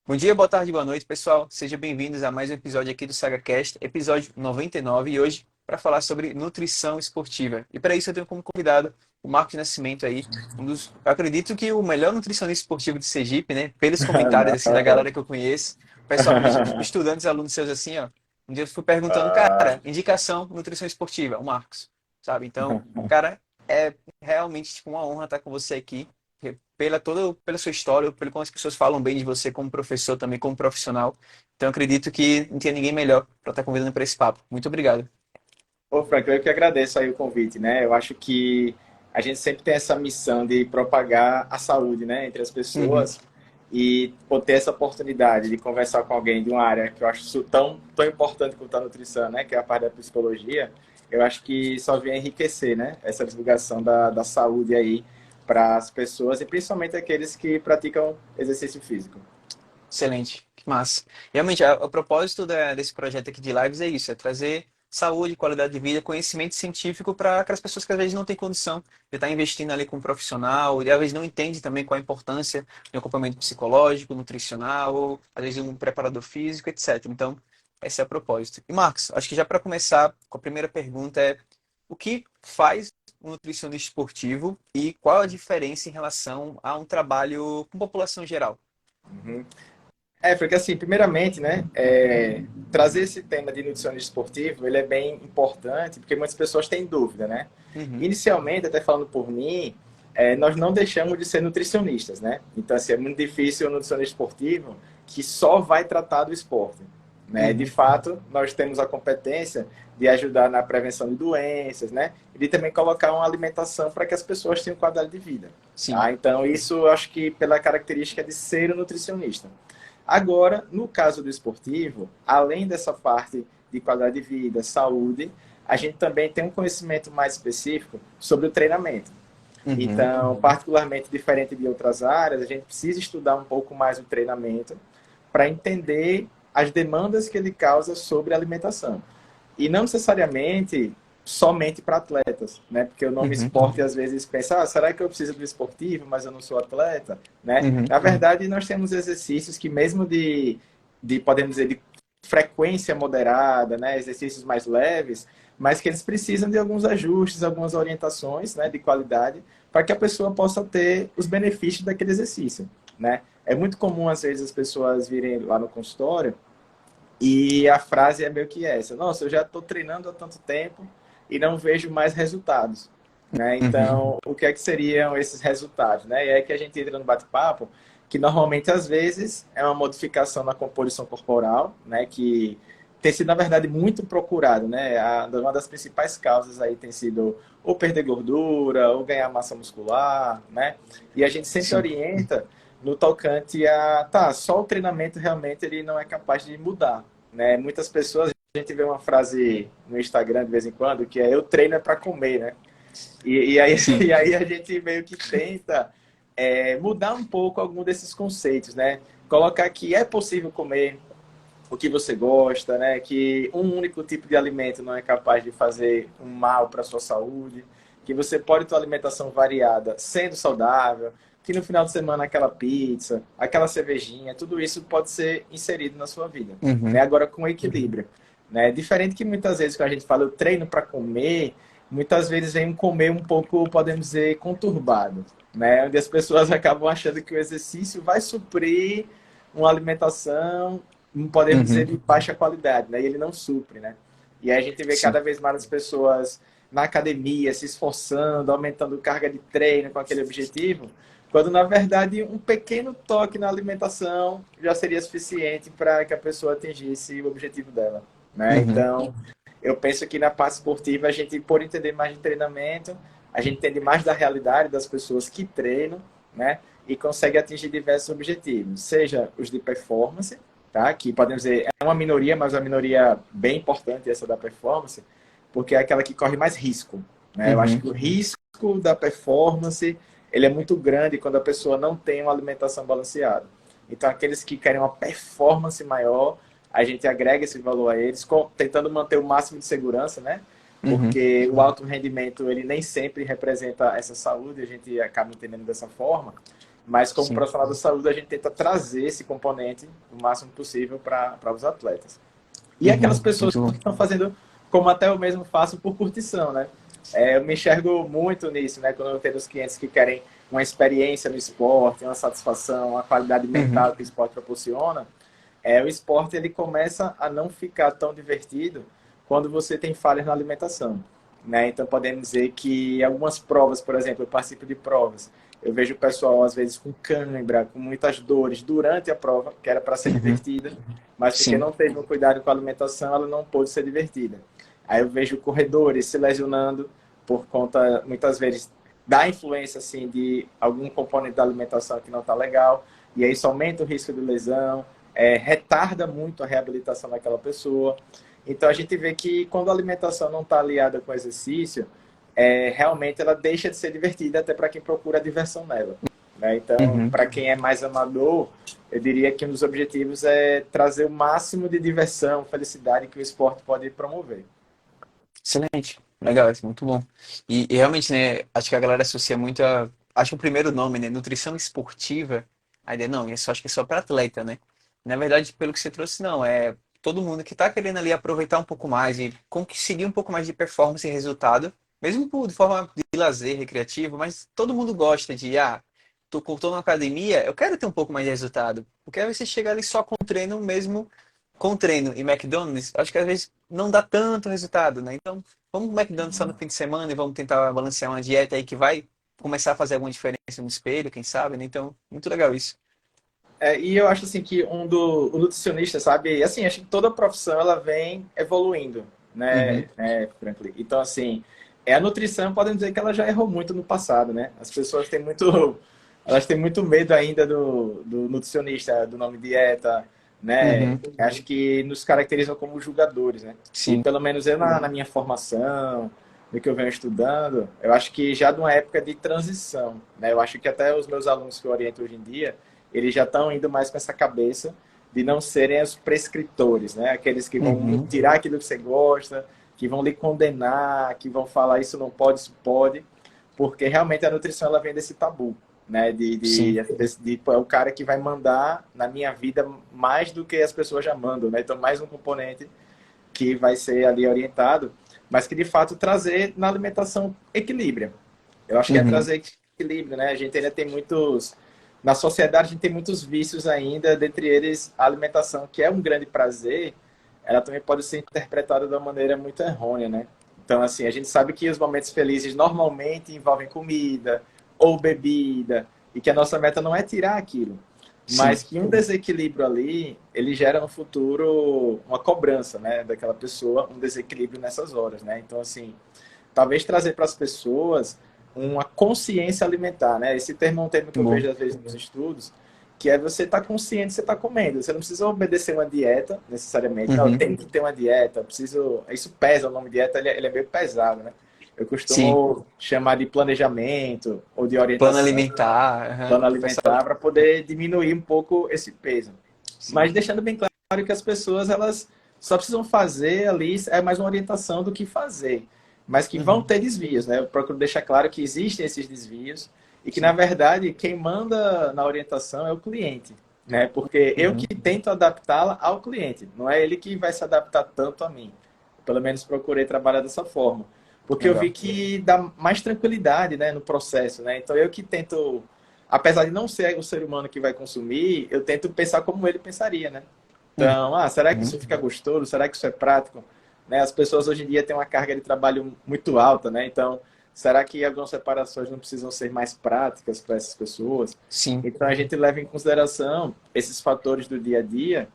Bom dia, boa tarde, boa noite, pessoal. Sejam bem-vindos a mais um episódio aqui do SagaCast, episódio 99, e hoje para falar sobre nutrição esportiva. E para isso eu tenho como convidado o Marcos Nascimento aí, eu acredito que o melhor nutricionista esportivo de Sergipe, né? Pelos comentários assim da Não. galera que eu conheço, o pessoal, estudantes, alunos seus assim, ó. Um dia eu fui perguntando, Ah, cara, indicação nutrição esportiva, o Marcos, sabe? Então, cara, é realmente tipo uma honra estar com você aqui pela sua história, pelo como as pessoas falam bem de você como professor, também como profissional. Então, eu acredito que não tinha ninguém melhor para estar convidando para esse papo. Muito obrigado. Ô, Frank, eu que agradeço aí o convite, né? Eu acho que a gente sempre tem essa missão de propagar a saúde, né, entre as Uhum. pessoas e por ter essa oportunidade de conversar com alguém de uma área que eu acho isso tão importante quanto a nutrição, né, que é a parte da psicologia. Eu acho que só vem enriquecer, né, essa divulgação da saúde aí para as pessoas e principalmente aqueles que praticam exercício físico. Excelente, que massa. Realmente, o propósito desse projeto aqui de lives é isso, é trazer saúde, qualidade de vida, conhecimento científico para aquelas pessoas que às vezes não têm condição de estar investindo ali com um profissional, e às vezes não entende também qual a importância de um acompanhamento psicológico, nutricional, ou às vezes um preparador físico, etc. Então, esse é o propósito. E Marcos, acho que já para começar, com a primeira pergunta é o que faz um nutricionista esportivo e qual a diferença em relação a um trabalho com população geral? Uhum. Porque assim, primeiramente, né, trazer esse tema de nutricionista esportivo, ele é bem importante, porque muitas pessoas têm dúvida, né? Uhum, Inicialmente, até falando por mim, nós não deixamos de ser nutricionistas, né? Então, assim, é muito difícil um nutricionista esportivo que só vai tratar do esporte, né? De uhum. fato, nós temos a competência de ajudar na prevenção de doenças, né? E de também colocar uma alimentação para que as pessoas tenham qualidade de vida, Sim. tá? Então, isso eu acho que pela característica de ser um nutricionista. Agora, no caso do esportivo, além dessa parte de qualidade de vida, saúde, a gente também tem um conhecimento mais específico sobre o treinamento. Uhum. Então, particularmente diferente de outras áreas, a gente precisa estudar um pouco mais o treinamento para entender as demandas que ele causa sobre a alimentação. E não necessariamente somente para atletas, né? Porque o nome Uhum. esporte às vezes pensa, será que eu preciso do esportivo, mas eu não sou atleta, né? Uhum. Na verdade, nós temos exercícios que mesmo de podemos dizer, de frequência moderada, né? Exercícios mais leves, mas que eles precisam de alguns ajustes, algumas orientações, né? De qualidade, para que a pessoa possa ter os benefícios daquele exercício, né? É muito comum, às vezes, as pessoas virem lá no consultório e a frase é meio que essa: nossa, eu já estou treinando há tanto tempo e não vejo mais resultados. Né? Uhum. Então, o que é que seriam esses resultados? Né? E aí que a gente entra no bate-papo, que normalmente, às vezes, é uma modificação na composição corporal, né? Que tem sido, na verdade, muito procurado. Né? Uma das principais causas aí tem sido ou perder gordura, ou ganhar massa muscular, né? E a gente sempre Sim. orienta no tocante a, tá, só o treinamento realmente ele não é capaz de mudar, né? Muitas pessoas, a gente vê uma frase no Instagram de vez em quando que é eu treino é para comer, né? E aí, Sim. e aí a gente meio que tenta mudar um pouco algum desses conceitos, né? Colocar que é possível comer o que você gosta, né? Que um único tipo de alimento não é capaz de fazer um mal para a sua saúde, que você pode ter uma alimentação variada sendo saudável, que no final de semana aquela pizza, aquela cervejinha, tudo isso pode ser inserido na sua vida, né? Uhum. Agora com equilíbrio, né? Diferente que muitas vezes quando a gente fala eu treino para comer, muitas vezes vem um comer um pouco, podemos dizer, conturbado, né? Onde as pessoas acabam achando que o exercício vai suprir uma alimentação, não podemos dizer Uhum. de baixa qualidade, né? E ele não supre, né? E aí a gente vê Sim. cada vez mais as pessoas na academia se esforçando, aumentando carga de treino com aquele objetivo, quando na verdade um pequeno toque na alimentação já seria suficiente para que a pessoa atingisse o objetivo dela, né? Uhum. Então, eu penso que na parte esportiva a gente, por entender mais de treinamento, a gente entende mais da realidade das pessoas que treinam, né? E consegue atingir diversos objetivos, seja os de performance, tá? Que podemos dizer é uma minoria, mas uma minoria bem importante essa da performance, porque é aquela que corre mais risco, né? Eu acho Uhum. que o risco da performance ele é muito grande quando a pessoa não tem uma alimentação balanceada. Então, aqueles que querem uma performance maior, a gente agrega esse valor a eles, tentando manter o máximo de segurança, né? Uhum. Porque o alto rendimento ele nem sempre representa essa saúde, a gente acaba entendendo dessa forma. mas como Sim. profissional da saúde a gente tenta trazer esse componente o máximo possível para os atletas. E aquelas Uhum. pessoas Muito bom. que estão fazendo, como até eu mesmo faço, por curtição, né? Eu me enxergo muito nisso, né? Quando eu tenho os clientes que querem uma experiência no esporte, uma satisfação, uma qualidade Uhum. mental que o esporte proporciona, o esporte ele começa a não ficar tão divertido quando você tem falhas na alimentação, né? Então podemos dizer que algumas provas, por exemplo, eu participo de provas, eu vejo o pessoal às vezes com cãibra, com muitas dores durante a prova, que era para ser Uhum. divertida, mas porque Sim. não teve um cuidado com a alimentação, ela não pôde ser divertida. Aí eu vejo corredores se lesionando por conta, muitas vezes, da influência assim, de algum componente da alimentação que não está legal, e aí isso aumenta o risco de lesão, retarda muito a reabilitação daquela pessoa. Então a gente vê que quando a alimentação não está aliada com o exercício, realmente ela deixa de ser divertida até para quem procura a diversão nela. Né? Então, Uhum. para quem é mais amador, eu diria que um dos objetivos é trazer o máximo de diversão, felicidade que o esporte pode promover. Excelente. Legal, isso é muito bom. E realmente, né, acho que a galera associa muito a. Acho que o primeiro nome, né, nutrição esportiva, a ideia, não, isso acho que é só para atleta, né? Na verdade, pelo que você trouxe, não, é todo mundo que tá querendo ali aproveitar um pouco mais e conseguir um pouco mais de performance e resultado, mesmo de forma de lazer, recreativo, mas todo mundo gosta de, tô na academia, eu quero ter um pouco mais de resultado. Porque aí você chega ali só com treino mesmo, com treino e McDonald's, acho que às vezes não dá tanto resultado, né? Então, vamos pro McDonald's só no fim de semana e vamos tentar balancear uma dieta aí que vai começar a fazer alguma diferença no espelho, quem sabe, né? Então, muito legal isso. E eu acho assim que o nutricionista, sabe, assim, acho que toda profissão ela vem evoluindo, Uhum, né, Franklin? Então, assim, a nutrição, podemos dizer que ela já errou muito no passado, né? As pessoas têm muito, elas têm muito medo ainda do nutricionista, do nome dieta, né? uhum, Acho que nos caracterizam como julgadores, né? E sim, pelo menos eu na minha formação, no que eu venho estudando, eu acho que já de uma época de transição, né? Eu acho que até os meus alunos que eu oriento hoje em dia, eles já estão indo mais com essa cabeça de não serem os prescritores, né? Aqueles que vão uhum, tirar aquilo que você gosta, que vão lhe condenar, que vão falar isso não pode, isso pode, porque realmente a nutrição ela vem desse tabu, né? sim, Pô, é o cara que vai mandar na minha vida mais do que as pessoas já mandam, né? Então mais um componente que vai ser ali orientado, mas que de fato trazer na alimentação equilíbrio. Eu acho que é uhum, trazer equilíbrio, né? A gente ainda tem muitos. Na sociedade, a gente tem muitos vícios ainda, dentre eles a alimentação, que é um grande prazer, ela também pode ser interpretada de uma maneira muito errônea, né? Então, assim, a gente sabe que os momentos felizes normalmente envolvem comida ou bebida, e que a nossa meta não é tirar aquilo, sim, mas que um desequilíbrio ali, ele gera no futuro uma cobrança, né, daquela pessoa, um desequilíbrio nessas horas, né? Então, assim, talvez trazer para as pessoas uma consciência alimentar, né? Esse termo é um termo que muito eu bom. vejo às vezes nos estudos, que é você estar consciente que você está comendo. Você não precisa obedecer uma dieta necessariamente. Não, Uhum, tem que ter uma dieta. Preciso. Isso pesa. O nome dieta ele é meio pesado, né? Eu sim, costumo chamar de planejamento ou de plano orientação, alimentar, aham, plano o pessoal, alimentar, para poder diminuir um pouco esse peso. sim, Mas deixando bem claro que as pessoas elas só precisam fazer ali é mais uma orientação do que fazer, mas que vão uhum, ter desvios, né? Eu procuro deixar claro que existem esses desvios e que na sim, verdade quem manda na orientação é o cliente, né? Porque eu que uhum, tento adaptá-la ao cliente, não é ele que vai se adaptar tanto a mim. Pelo menos procurei trabalhar dessa forma, porque eu vi legal. que dá mais tranquilidade, né, no processo, né? Então eu que tento, apesar de não ser o ser humano que vai consumir, eu tento pensar como ele pensaria, né? Então, será que Uhum, isso fica gostoso? Será que isso é prático? Né? As pessoas hoje em dia têm uma carga de trabalho muito alta, né? Então, será que algumas separações não precisam ser mais práticas para essas pessoas? sim, Então, a gente leva em consideração esses fatores do dia a dia,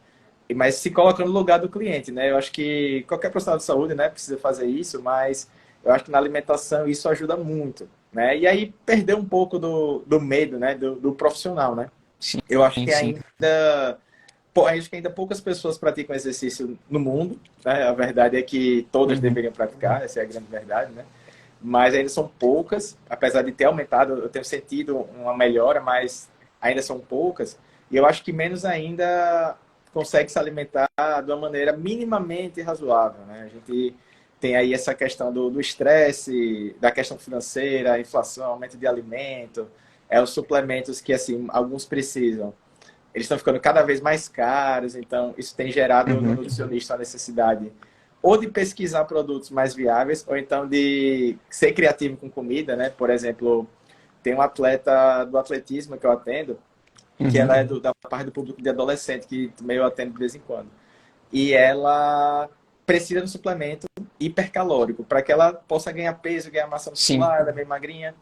mas se coloca no lugar do cliente, né? Eu acho que qualquer profissional de saúde, né, precisa fazer isso, mas eu acho que na alimentação isso ajuda muito, né? E aí perder um pouco do medo, né, do profissional, né? sim, Eu acho que sim, ainda acho que ainda poucas pessoas praticam exercício no mundo, né? A verdade é que todas uhum, deveriam praticar, essa é a grande verdade, né? Mas ainda são poucas, apesar de ter aumentado, eu tenho sentido uma melhora, mas ainda são poucas. E eu acho que menos ainda consegue se alimentar de uma maneira minimamente razoável, né? A gente tem aí essa questão do estresse, da questão financeira, inflação, aumento de alimento, os suplementos que, assim, alguns precisam. Eles estão ficando cada vez mais caros, então isso tem gerado no Uhum. nutricionista a necessidade ou de pesquisar produtos mais viáveis, ou então de ser criativo com comida, né? Por exemplo, tem um atleta do atletismo que eu atendo, que ela Uhum. é da parte do público de adolescente, que também eu atendo de vez em quando. E ela precisa de um suplemento hipercalórico para que ela possa ganhar peso, ganhar massa Sim. muscular, ela é bem magrinha.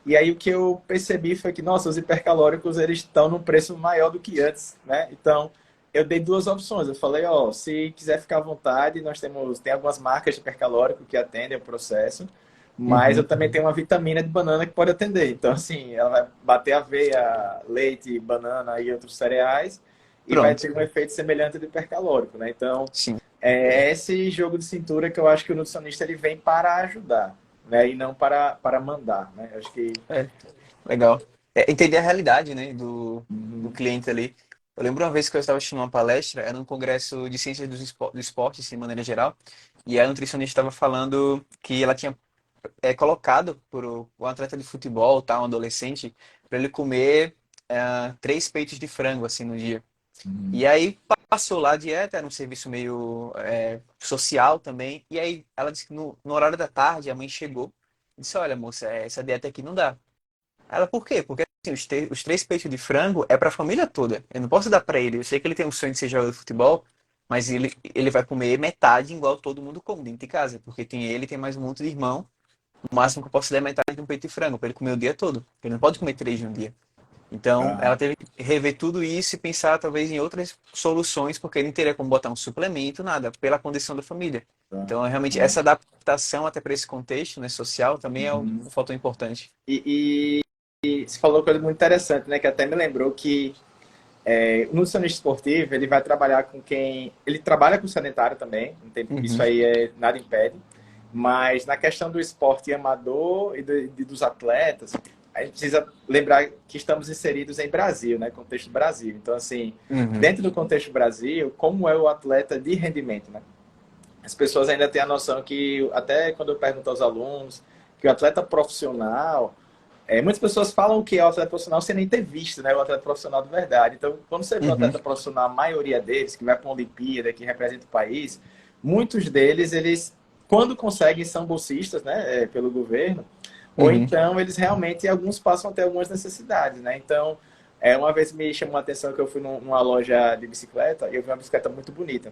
E aí o que eu percebi foi que, nossa, os hipercalóricos eles estão num preço maior do que antes, né? Então, eu dei duas opções. Eu falei, ó, se quiser ficar à vontade, tem algumas marcas de hipercalórico que atendem o processo, mas eu Uhum. também tenho uma vitamina de banana que pode atender. Então, assim, ela vai bater aveia, leite, banana e outros cereais e vai Pronto. ter um efeito semelhante do hipercalórico, né? Então, Sim. é esse jogo de cintura que eu acho que o nutricionista ele vem para ajudar, né? E não para mandar, né? Acho que É, legal. Entender a realidade, né, do uhum. cliente ali. Eu lembro uma vez que eu estava assistindo uma palestra, era um congresso de ciências do esporte, assim, de maneira geral, e a nutricionista estava falando que ela tinha colocado por um atleta de futebol, tá, um adolescente, para ele comer 3 peitos de frango, assim, no dia. E aí passou lá a dieta, era um serviço meio social também. E aí ela disse que no horário da tarde a mãe chegou e disse: Olha, moça, essa dieta aqui não dá. Ela, por quê? Porque assim, os 3 peitos de frango é para a família toda. Eu não posso dar para ele. Eu sei que ele tem um sonho de ser jogador de futebol, mas ele vai comer metade igual todo mundo come dentro de casa. Porque tem ele e tem mais um monte de irmão. O máximo que eu posso dar é metade de um peito de frango para ele comer o dia todo. Ele não pode comer 3 de um dia. Então, ela Ah, teve que rever tudo isso e pensar talvez em outras soluções, porque não teria como botar um suplemento, nada, pela condição da família. tá. Então, realmente, Ah. essa adaptação até para esse contexto, né, social também é um Uhum. fator importante. E você falou uma coisa muito interessante, né? Que até me lembrou que o nutricionista esportivo ele vai trabalhar com quem. Ele trabalha com sedentário também, não tem, isso Uhum, aí nada impede. Mas na questão do esporte amador e dos atletas, a gente precisa lembrar que estamos inseridos em Brasil, né? Contexto Brasil. Então, assim, uhum, dentro do contexto Brasil, como é o atleta de rendimento, né? As pessoas ainda têm a noção que, até quando eu pergunto aos alunos, que o atleta profissional, muitas pessoas falam que é o atleta profissional sem nem ter visto, né? O atleta profissional de verdade. Então, quando você vê o uhum, atleta profissional, a maioria deles, que vai para uma Olimpíada, que representa o país, muitos deles, eles, quando conseguem, são bolsistas, né? Pelo governo, ou uhum. então eles realmente, alguns passam até algumas necessidades, né? Então, uma vez me chamou a atenção que eu fui numa loja de bicicleta e eu vi uma bicicleta muito bonita.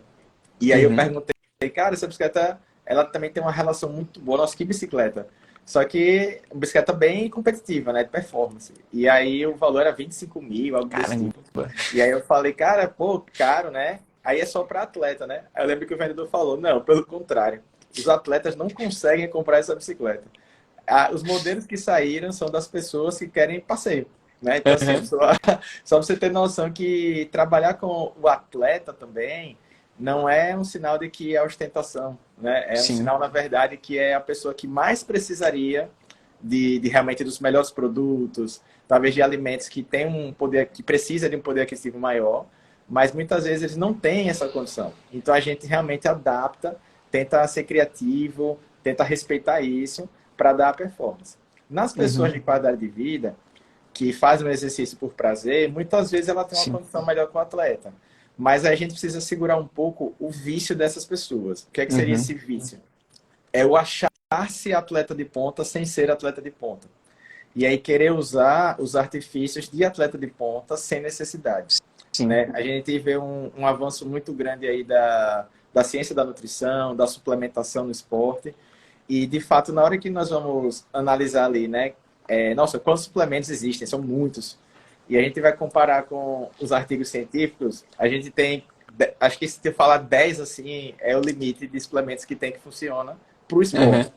E aí eu Uhum. perguntei, cara, essa bicicleta, ela também tem uma relação muito boa. Nossa, que bicicleta. Só que uma bicicleta bem competitiva, né? De performance. E aí o valor era 25 mil, algo desse Caramba. tipo. E aí eu falei, cara, pô, caro, né? Aí é só para atleta, né? Aí eu lembro que o vendedor falou, não, pelo contrário. Os atletas não conseguem comprar essa bicicleta. Os modelos que saíram são das pessoas que querem passeio. Né? Então, assim, Uhum. só você ter noção que trabalhar com o atleta também não é um sinal de que é ostentação. Né? É um Sim. sinal, na verdade, que é a pessoa que mais precisaria de realmente dos melhores produtos, talvez de alimentos que tem um poder, que precisa de um poder aquisitivo maior, mas muitas vezes eles não têm essa condição. Então a gente realmente adapta, tenta ser criativo, tenta respeitar isso para dar a performance. Nas pessoas Uhum. de qualidade de vida, que fazem o exercício por prazer, muitar vezes ela tem uma Sim. condição melhor que o atleta. Mas a gente precisa segurar um pouco o vício dessas pessoas. O que é que seria Uhum. esse vício? É o achar-se atleta de ponta sem ser atleta de ponta. E aí querer usar os artifícios de atleta de ponta sem necessidade. Sim. Né? A gente vê um avanço muito grande aí da ciência da nutrição, da suplementação no esporte. E, de fato, na hora que nós vamos analisar ali, né? Nossa, quantos suplementos existem? São muitos. E a gente vai comparar com os artigos científicos, a gente tem, acho que se eu falar 10 assim, é o limite de suplementos que tem que funciona para o Uhum. esporte.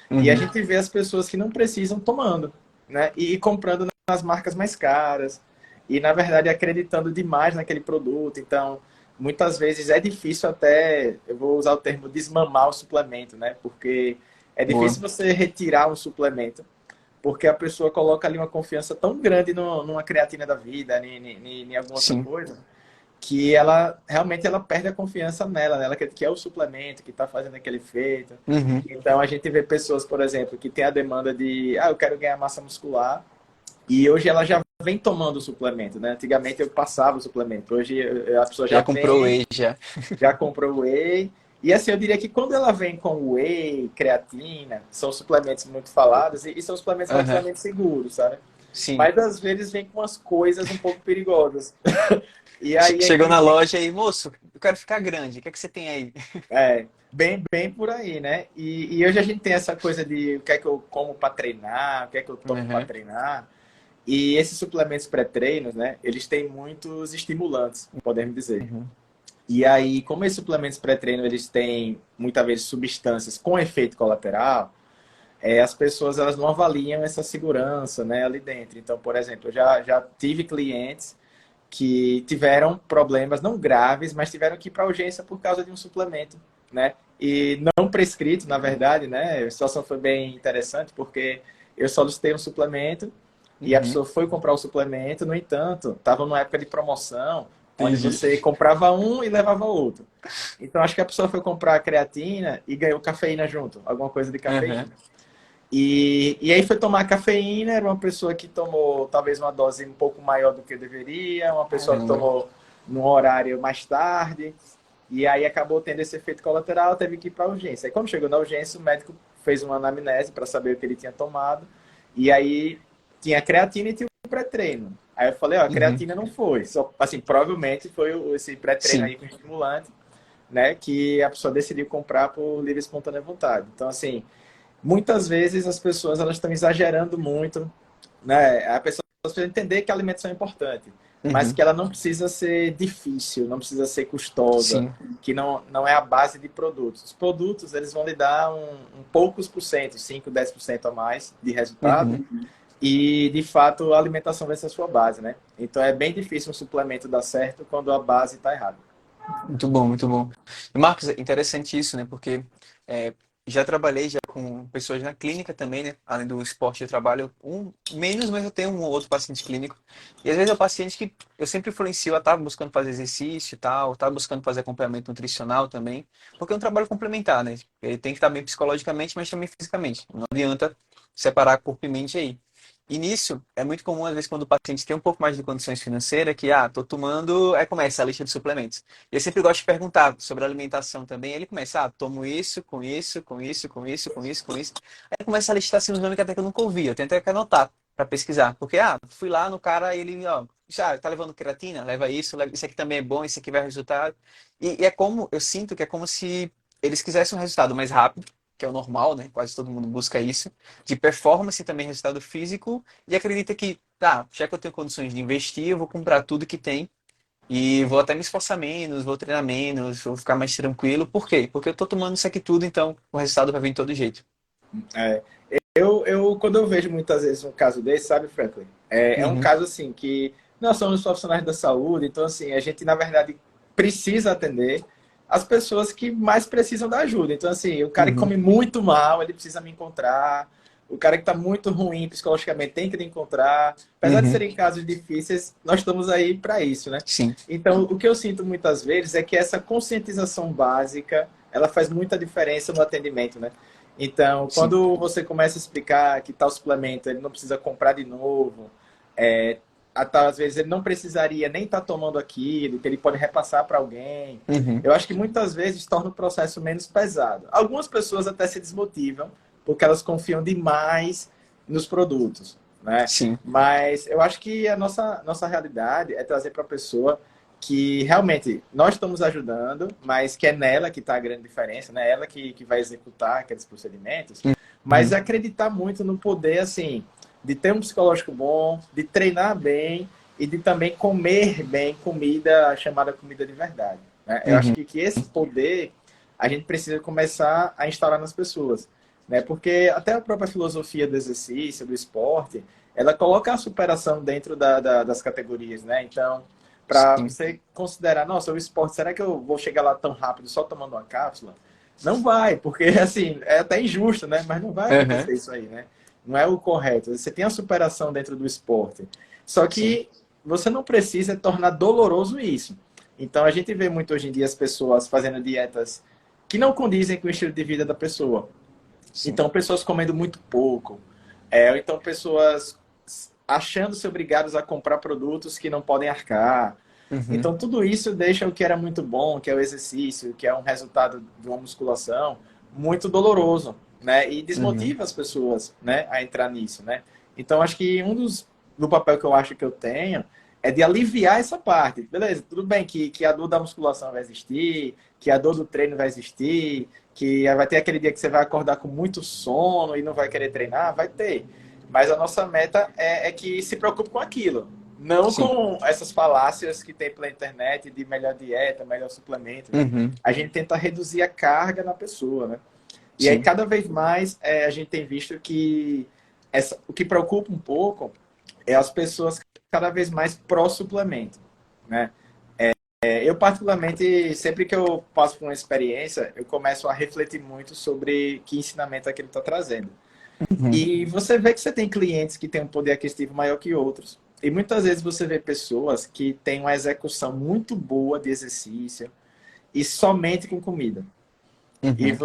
E a Uhum. gente vê as pessoas que não precisam tomando, né? E comprando nas marcas mais caras. E, na verdade, acreditando demais naquele produto. Então, muitas vezes é difícil até, eu vou usar o termo desmamar o suplemento, né? Porque é Boa. difícil você retirar um suplemento, porque a pessoa coloca ali uma confiança tão grande numa creatina da vida, em alguma outra Sim. coisa, que ela realmente ela perde a confiança nela, né? Ela que é o suplemento que está fazendo aquele efeito. Uhum. Então a gente vê pessoas, por exemplo, que tem a demanda de, eu quero ganhar massa muscular, E hoje ela já vem tomando o suplemento, né? Antigamente eu passava o suplemento. Hoje a pessoa já Já comprou vem, whey, já. já comprou o whey. E assim, eu diria que quando ela vem com whey, creatina, são suplementos muito falados e são suplementos Aham. relativamente seguros, sabe? Sim. Mas às vezes vem com umas coisas um pouco perigosas. E aí é Chegou na que loja e, moço, eu quero ficar grande. O que é que você tem aí? é bem por aí, né? E hoje a gente tem essa coisa de o que é que eu como para treinar, o que é que eu tomo para Aham. treinar. E esses suplementos pré-treinos, né? Eles têm muitos estimulantes, podemos dizer. Uhum. E aí, como esses suplementos pré-treino eles têm muitas vezes substâncias com efeito colateral, as pessoas elas não avaliam essa segurança, né, ali dentro. Então, por exemplo, eu já tive clientes que tiveram problemas não graves, mas tiveram que ir para urgência por causa de um suplemento, né? E não prescrito, na verdade, né? A situação foi bem interessante porque eu solicitei um suplemento e a Uhum. pessoa foi comprar o suplemento, no entanto, estava numa época de promoção onde Entendi. você comprava um e levava outro. Então acho que a pessoa foi comprar a creatina e ganhou cafeína junto, alguma coisa de Aham. cafeína. E aí foi tomar cafeína, era uma pessoa que tomou talvez uma dose um pouco maior do que deveria, uma pessoa que Caramba. tomou num horário mais tarde, e aí acabou tendo esse efeito colateral, teve que ir para a urgência. Aí quando chegou na urgência, o médico fez uma anamnese para saber o que ele tinha tomado, e aí tinha creatina e tinha o pré-treino. Aí eu falei, ó, a Uhum. creatina não foi, só, assim, provavelmente foi esse pré-treino Sim. aí com estimulante, né, que a pessoa decidiu comprar por livre e espontânea vontade. Então, assim, muitas vezes as pessoas elas estão exagerando muito, né? A pessoa precisa entender que a alimentação é importante, mas Uhum. que ela não precisa ser difícil, não precisa ser custosa, Sim. que não é a base de produtos. Os produtos eles vão lhe dar um poucos por cento, 5, 10% a mais de resultado, Uhum. e de fato a alimentação vai ser a sua base, né? Então é bem difícil um suplemento dar certo quando a base está errada. Muito bom, muito bom. E Marcos, é interessante isso, né? Porque é, já trabalhei já com pessoas na clínica também, né? Além do esporte, eu trabalho menos, mas eu tenho um ou outro paciente clínico. E às vezes é um paciente que eu sempre influencio a estar buscando fazer exercício e tal, estar buscando fazer acompanhamento nutricional também, porque é um trabalho complementar, né? Ele tem que estar bem psicologicamente, mas também fisicamente. Não adianta separar corpo e mente aí. E nisso, é muito comum, às vezes, quando o paciente tem um pouco mais de condições financeiras, que, tô tomando, aí começa a lista de suplementos. Eu sempre gosto de perguntar sobre alimentação também. Ele começa, tomo isso, com isso, com isso, com isso, com isso, com isso. Aí começa a listar assim, uns nomes que até que eu nunca ouvi. Eu tenho até que anotar para pesquisar. Porque, fui lá no cara, ele, já tá levando creatina? Leva isso, isso aqui também é bom, isso aqui vai resultar. E é como, eu sinto que é como se eles quisessem um resultado mais rápido, que é o normal, né? Quase todo mundo busca isso. De performance também, resultado físico. E acredita que, já que eu tenho condições de investir, eu vou comprar tudo que tem e vou até me esforçar menos, vou treinar menos, vou ficar mais tranquilo. Por quê? Porque eu tô tomando isso aqui tudo, então o resultado vai vir de todo jeito. É, quando eu vejo muitas vezes um caso desse, sabe, Franklin? É um Uhum, caso assim que nós somos profissionais da saúde, então assim, a gente na verdade precisa atender as pessoas que mais precisam da ajuda. Então assim, o cara que uhum, come muito mal, ele precisa me encontrar. O cara que está muito ruim psicologicamente tem que me encontrar. Apesar de uhum, serem casos difíceis, nós estamos aí para isso, né? sim, Então, o que eu sinto muitas vezes é que essa conscientização básica, ela faz muita diferença no atendimento, né? Então, sim, quando você começa a explicar que tal suplemento ele não precisa comprar de novo, é, às vezes ele não precisaria nem estar tomando aquilo, que ele pode repassar para alguém. uhum, Eu acho que muitas vezes torna o processo menos pesado. Algumas pessoas até se desmotivam porque elas confiam demais nos produtos, né? sim, Mas eu acho que a nossa realidade é trazer para a pessoa que realmente nós estamos ajudando, mas que é nela que está a grande diferença, né? Ela que vai executar aqueles procedimentos, mas uhum, acreditar muito no poder, assim, de ter um psicológico bom, de treinar bem e de também comer bem comida chamada comida de verdade, né? Eu acho uhum, que esse poder a gente precisa começar a instaurar nas pessoas, né? Porque até a própria filosofia do exercício, do esporte, ela coloca a superação dentro das categorias, né? Então, para sim, você considerar, nossa, o esporte, será que eu vou chegar lá tão rápido só tomando uma cápsula? Não vai, porque assim, é até injusto, né? Mas não vai uhum, acontecer isso aí, né? Não é o correto. Você tem a superação dentro do esporte. Só sim, que você não precisa tornar doloroso isso. Então a gente vê muito hoje em dia as pessoas fazendo dietas que não condizem com o estilo de vida da pessoa. sim, Então, pessoas comendo muito pouco, ou então pessoas achando-se obrigados a comprar produtos que não podem arcar. Uhum. Então, tudo isso deixa o que era muito bom, que é o exercício, que é um resultado de uma musculação, muito doloroso, né? E Uhum. desmotiva as pessoas, né, a entrar nisso, né? Então, acho que do papel que eu acho que eu tenho é de aliviar essa parte. Beleza, tudo bem que a dor da musculação vai existir, que a dor do treino vai existir, que vai ter aquele dia que você vai acordar com muito sono e não vai querer treinar, vai ter. Mas a nossa meta é que se preocupe com aquilo. Não Sim. com essas falácias que tem pela internet de melhor dieta, melhor suplemento, né? Uhum. A gente tenta reduzir a carga na pessoa, né? E aí, Sim. cada vez mais, a gente tem visto que o que preocupa um pouco é as pessoas cada vez mais pró-suplemento, né? Eu, particularmente, sempre que eu passo por uma experiência, eu começo a refletir muito sobre que ensinamento é que ele está trazendo. Uhum. E você vê que você tem clientes que têm um poder aquisitivo maior que outros. E muitas vezes você vê pessoas que têm uma execução muito boa de exercício e somente com comida. E Uhum.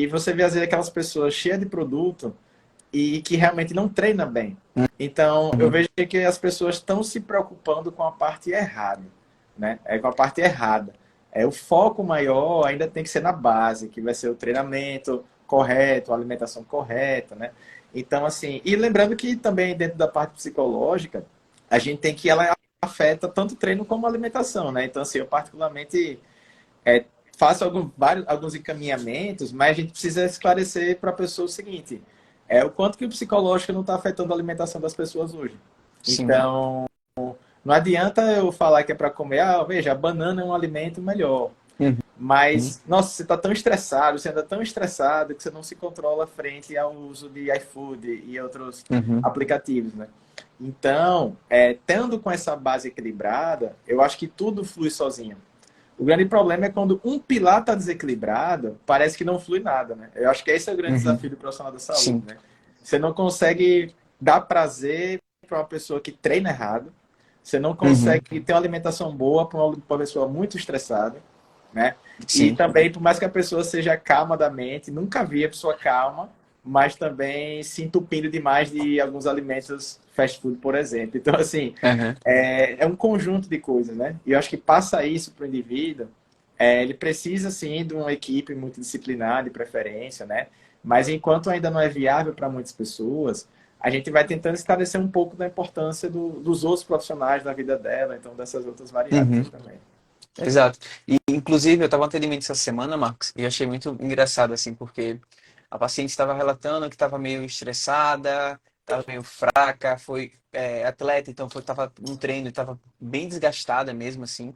você vê às vezes aquelas pessoas cheias de produto e que realmente não treina bem. Então, eu Uhum. vejo que as pessoas estão se preocupando com a parte errada, né? É com a parte errada. O foco maior ainda tem que ser na base, que vai ser o treinamento correto, a alimentação correta, né? Então, assim, e lembrando que também dentro da parte psicológica, a gente tem que ela afeta tanto o treino como a alimentação, né? Então, assim, eu particularmente é, faço alguns encaminhamentos, mas a gente precisa esclarecer para a pessoa o seguinte: o quanto que o psicológico não está afetando a alimentação das pessoas hoje. Sim. Então, não adianta eu falar que é para comer, veja, a banana é um alimento melhor. Uhum. Mas, nossa, você está tão estressado, você anda tão estressado que você não se controla frente ao uso de iFood e outros Uhum. aplicativos, né? Então, tendo com essa base equilibrada, eu acho que tudo flui sozinho. O grande problema é quando um pilar está desequilibrado, parece que não flui nada, né? Eu acho que esse é o grande Uhum. desafio do profissional da saúde, Sim. né? Você não consegue dar prazer para uma pessoa que treina errado, você não Uhum. consegue ter uma alimentação boa para uma pessoa muito estressada, né? E Sim. também, por mais que a pessoa seja calma da mente, nunca vi a pessoa calma, mas também se entupindo demais de alguns alimentos fast food, por exemplo. Então, assim, Uhum. é um conjunto de coisas, né? E eu acho que passa isso para o indivíduo, ele precisa, sim, de uma equipe multidisciplinar, de preferência, né? Mas enquanto ainda não é viável para muitas pessoas, a gente vai tentando esclarecer um pouco da importância dos outros profissionais na vida dela, então dessas outras variáveis Uhum. aí também. Exato. E, inclusive, eu estava no atendimento essa semana, Marcos, e eu achei muito engraçado, assim, porque a paciente estava relatando que estava meio estressada, estava meio fraca, foi atleta, então estava no treino, estava bem desgastada mesmo, assim.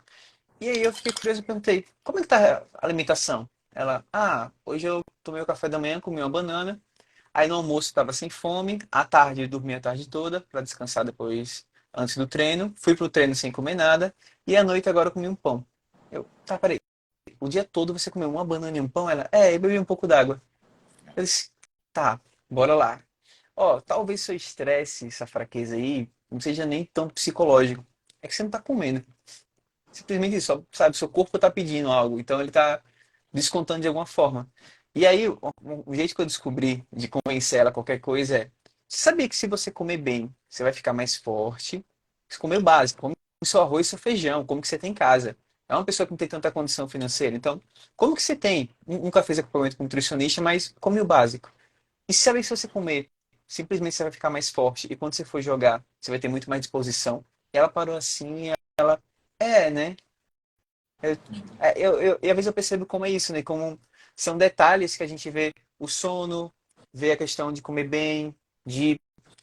E aí eu fiquei curioso e perguntei, como é que tá a alimentação? Ela, hoje eu tomei o café da manhã, comi uma banana, aí no almoço estava sem fome, à tarde eu dormi a tarde toda para descansar depois, antes do treino, fui pro treino sem comer nada, e à noite agora eu comi um pão. Eu, tá, peraí, o dia todo você comeu uma banana e um pão? Ela, eu bebi um pouco d'água. Eu disse, tá, bora lá. Ó, talvez seu estresse, essa fraqueza aí, não seja nem tão psicológico. É que você não tá comendo. Simplesmente isso, só, sabe? Seu corpo está pedindo algo, então ele está descontando de alguma forma. E aí, o jeito que eu descobri de convencer ela a qualquer coisa é: você sabia que se você comer bem, você vai ficar mais forte? Você comer o básico, come seu arroz e seu feijão, como que você tem em casa. É uma pessoa que não tem tanta condição financeira, então, como que você tem? Nunca fez acompanhamento com um nutricionista, mas come o básico. E sabe que se você comer, simplesmente você vai ficar mais forte. E quando você for jogar, você vai ter muito mais disposição. E ela parou assim, né? Eu, e às vezes eu percebo como é isso, né? Como são detalhes que a gente vê o sono, vê a questão de comer bem, de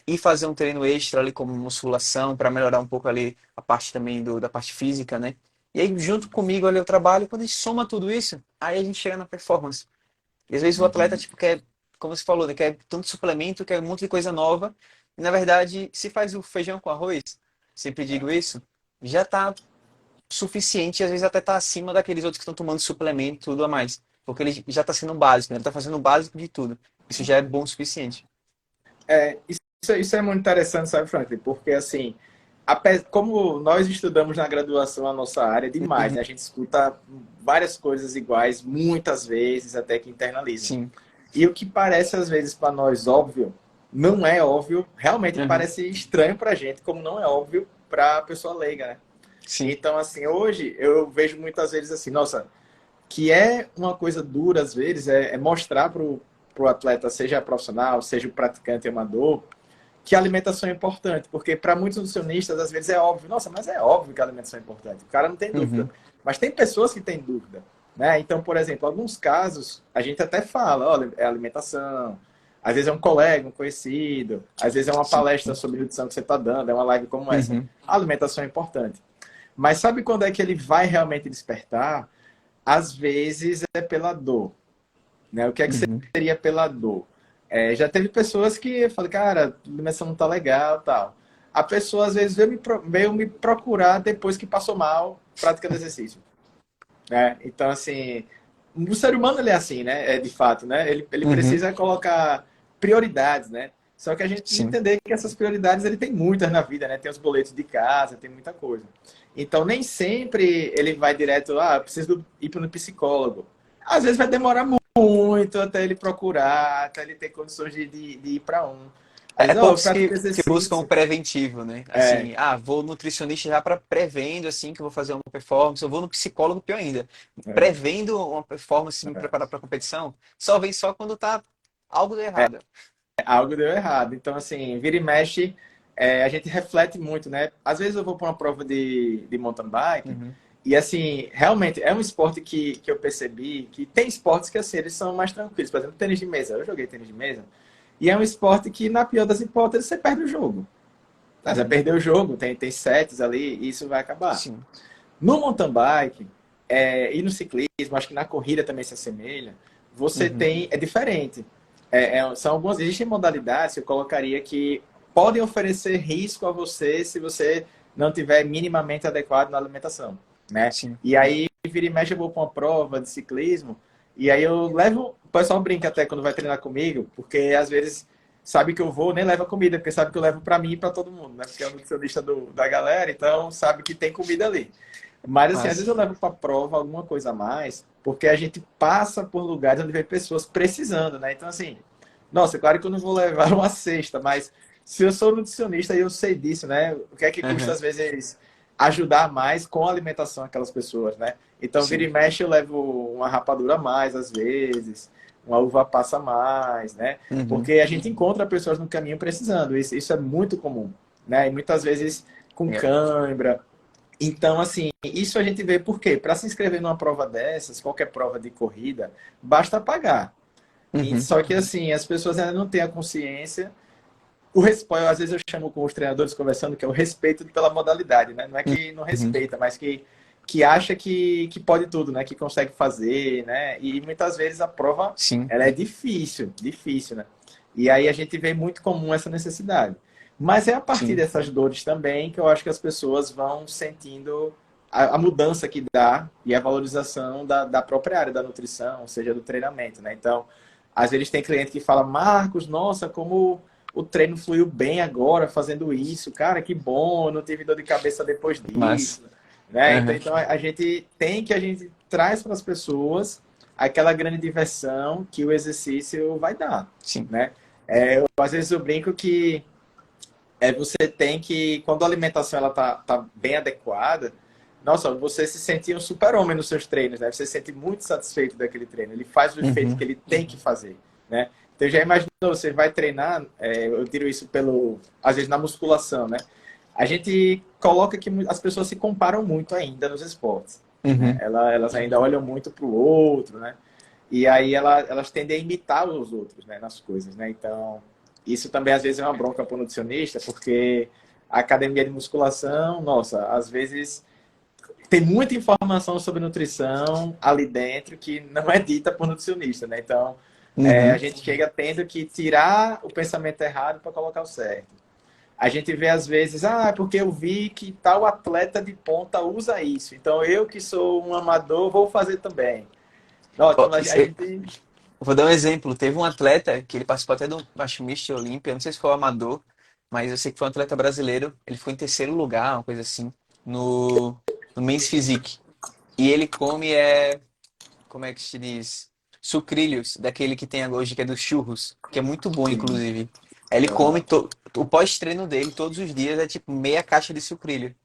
ir fazer um treino extra ali como musculação para melhorar um pouco ali a parte também da parte física, né? E aí junto comigo ali eu trabalho, quando a gente soma tudo isso, aí a gente chega na performance. E às vezes o atleta tipo quer, como você falou, né, quer tanto suplemento, quer um monte de coisa nova, e na verdade, se faz o feijão com arroz, sempre digo isso, já tá suficiente e às vezes até tá acima daqueles outros que estão tomando suplemento e tudo a mais. Porque ele já está sendo básico, né? Ele está fazendo o básico de tudo. Isso já é bom o suficiente. Isso é muito interessante, sabe, Franklin? Porque, assim, como nós estudamos na graduação a nossa área demais, Uhum. né? A gente escuta várias coisas iguais, muitas vezes, até que internaliza. Sim. E o que parece, às vezes, para nós óbvio, não é óbvio, realmente Uhum. parece estranho pra gente, como não é óbvio pra pessoa leiga, né? Sim. Então, assim, hoje eu vejo muitas vezes assim, nossa, que é uma coisa dura às vezes, é mostrar pro atleta, seja profissional, seja o praticante amador, que a alimentação é importante, porque para muitos nutricionistas, às vezes é óbvio, nossa, mas é óbvio que a alimentação é importante, o cara não tem dúvida. Uhum. Mas tem pessoas que têm dúvida, né? Então, por exemplo, alguns casos, a gente até fala, olha, é alimentação, às vezes é um colega, um conhecido, às vezes é uma Sim. palestra sobre nutrição que você está dando, é uma live como essa. Uhum. A alimentação é importante. Mas sabe quando é que ele vai realmente despertar? Às vezes é pela dor, né? O que é que Uhum. seria pela dor? Já teve pessoas que eu falei, cara, a alimentação não tá legal, tal. A pessoa às vezes veio me procurar depois que passou mal, praticando exercício, né? Então assim, o ser humano ele é assim, né? É de fato, né? Ele Uhum. precisa colocar prioridades, né? Só que a gente precisa Sim. entender que essas prioridades ele tem muitas na vida, né? Tem os boletos de casa, tem muita coisa. Então nem sempre ele vai direto, eu preciso ir para um psicólogo. Às vezes vai demorar muito até ele procurar, até ele ter condições de ir para um. Às É vezes, oh, poucos prática que buscam o exercício. preventivo, né? É, Assim, vou no nutricionista já para prevendo, assim, que eu vou fazer uma performance. Eu vou no psicólogo, pior ainda. é, Prevendo uma performance, me é. preparar para a competição, só vem só quando tá algo errado. Algo deu errado. Então, assim, vira e mexe, a gente reflete muito, né? Às vezes eu vou para uma prova de mountain bike Uhum. e, assim, realmente é um esporte que eu percebi que tem esportes que, assim, eles são mais tranquilos. Por exemplo, tênis de mesa. Eu joguei tênis de mesa e é um esporte que, na pior das hipóteses, você perde o jogo. Você vai Uhum. perder o jogo, tem sets ali e isso vai acabar. Sim. No mountain bike e no ciclismo, acho que na corrida também se assemelha, você Uhum. tem, é diferente. São algumas, existem modalidades que eu colocaria que podem oferecer risco a você se você não tiver minimamente adequado na alimentação, né? Sim. E aí, vira e mexe, eu vou para uma prova de ciclismo, e aí eu levo, o pessoal brinca até quando vai treinar comigo, porque às vezes sabe que eu vou, nem leva comida, porque sabe que eu levo para mim e para todo mundo, né? Porque é o nutricionista da galera, então sabe que tem comida ali. Mas, assim, às vezes Mas, eu levo para prova alguma coisa a mais, porque a gente passa por lugares onde vem pessoas precisando, né? Então, assim, nossa, claro que eu não vou levar uma cesta, mas se eu sou nutricionista e eu sei disso, né? O que é que custa, uhum. às vezes, ajudar mais com a alimentação aquelas pessoas, né? Então, vira Sim. e mexe, eu levo uma rapadura a mais, às vezes, uma uva passa a mais, né? Uhum. Porque a gente encontra pessoas no caminho precisando, isso é muito comum, né? E muitas vezes com É. cãibra, então, assim, isso a gente vê por quê? Para se inscrever numa prova dessas, qualquer prova de corrida, basta pagar. E, Uhum. só que, assim, as pessoas ainda não têm a consciência. Às vezes eu chamo com os treinadores conversando, que é o respeito pela modalidade, né? Não é que não Uhum. respeita, mas que acha que pode tudo, né? Que consegue fazer, né? E muitas vezes a prova, Sim. ela é difícil, difícil, né? E aí a gente vê muito comum essa necessidade. Mas é a partir Sim. dessas dores também que eu acho que as pessoas vão sentindo a mudança que dá e a valorização da própria área da nutrição, ou seja, do treinamento, né? Então, às vezes tem cliente que fala, Marcos, nossa, como o treino fluiu bem agora fazendo isso, cara, que bom, eu não tive dor de cabeça depois Mas, disso, né? Então, uhum. então a gente traz para as pessoas aquela grande diversão que o exercício vai dar, Sim. né? Às vezes eu brinco que você tem que, quando a alimentação ela tá bem adequada, nossa, você se sentir um super-homem nos seus treinos, né? Você se sente muito satisfeito daquele treino. Ele faz o efeito Uhum. que ele tem que fazer, né? Então já imaginou, você vai treinar, eu tiro isso às vezes na musculação, né? A gente coloca que as pessoas se comparam muito ainda nos esportes, né? Uhum. Elas ainda olham muito para o outro, né? E aí elas tendem a imitar os outros, né, nas coisas, né? Então, isso também às vezes é uma bronca para o nutricionista, porque a academia de musculação, nossa, às vezes tem muita informação sobre nutrição ali dentro que não é dita por nutricionista, né? Então, a Uhum. gente chega tendo que tirar o pensamento errado para colocar o certo. A gente vê às vezes, porque eu vi que tal atleta de ponta usa isso, então eu que sou um amador vou fazer também. Não, Ó, então a gente. vou dar um exemplo. Teve um atleta que ele participou até do, acho, Mister Olímpia, não sei se foi o amador, mas eu sei que foi um atleta brasileiro. Ele foi em terceiro lugar, uma coisa assim, no Men's Physique. E ele come, como é que se diz? Sucrilhos, daquele que tem hoje, que é dos churros, que é muito bom, Sim, inclusive. Ele come o pós-treino dele todos os dias é tipo meia caixa de sucrilho.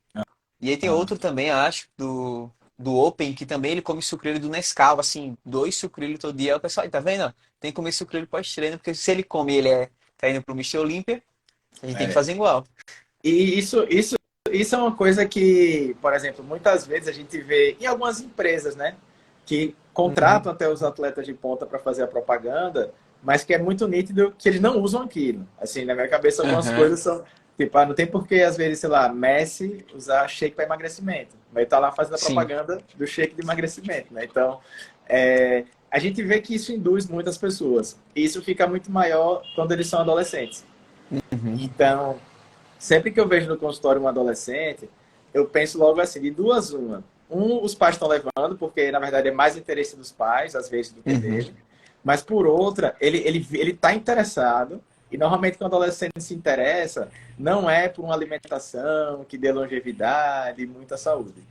E aí tem Ah, outro também, acho, do Open, que também ele come sucrilho do Nescau, assim, 2 sucrilhos todo dia. Aí o pessoal, tá vendo? Ó? Tem que comer sucrilho pós-treino, porque se ele come, tá indo pro Mister Olímpia, a gente tem que é. fazer igual. E isso é uma coisa que, por exemplo, muitas vezes a gente vê em algumas empresas, né? Que Uhum. contratam até os atletas de ponta para fazer a propaganda, mas que é muito nítido que eles não usam aquilo. Assim, na minha cabeça, algumas Aham. coisas são. Tipo, não tem por que, às vezes, sei lá, Messi usar shake para emagrecimento. Mas ele tá lá fazendo a Sim. propaganda do shake de emagrecimento, né? Então, a gente vê que isso induz muitas pessoas. E isso fica muito maior quando eles são adolescentes. Uhum. Então, sempre que eu vejo no consultório um adolescente, eu penso logo assim, de duas uma. Os pais estão levando, porque na verdade é mais interesse dos pais, às vezes, do que Uhum. dele. Mas por outra, ele tá interessado, e normalmente quando o adolescente se interessa, não é por uma alimentação que dê longevidade e muita saúde.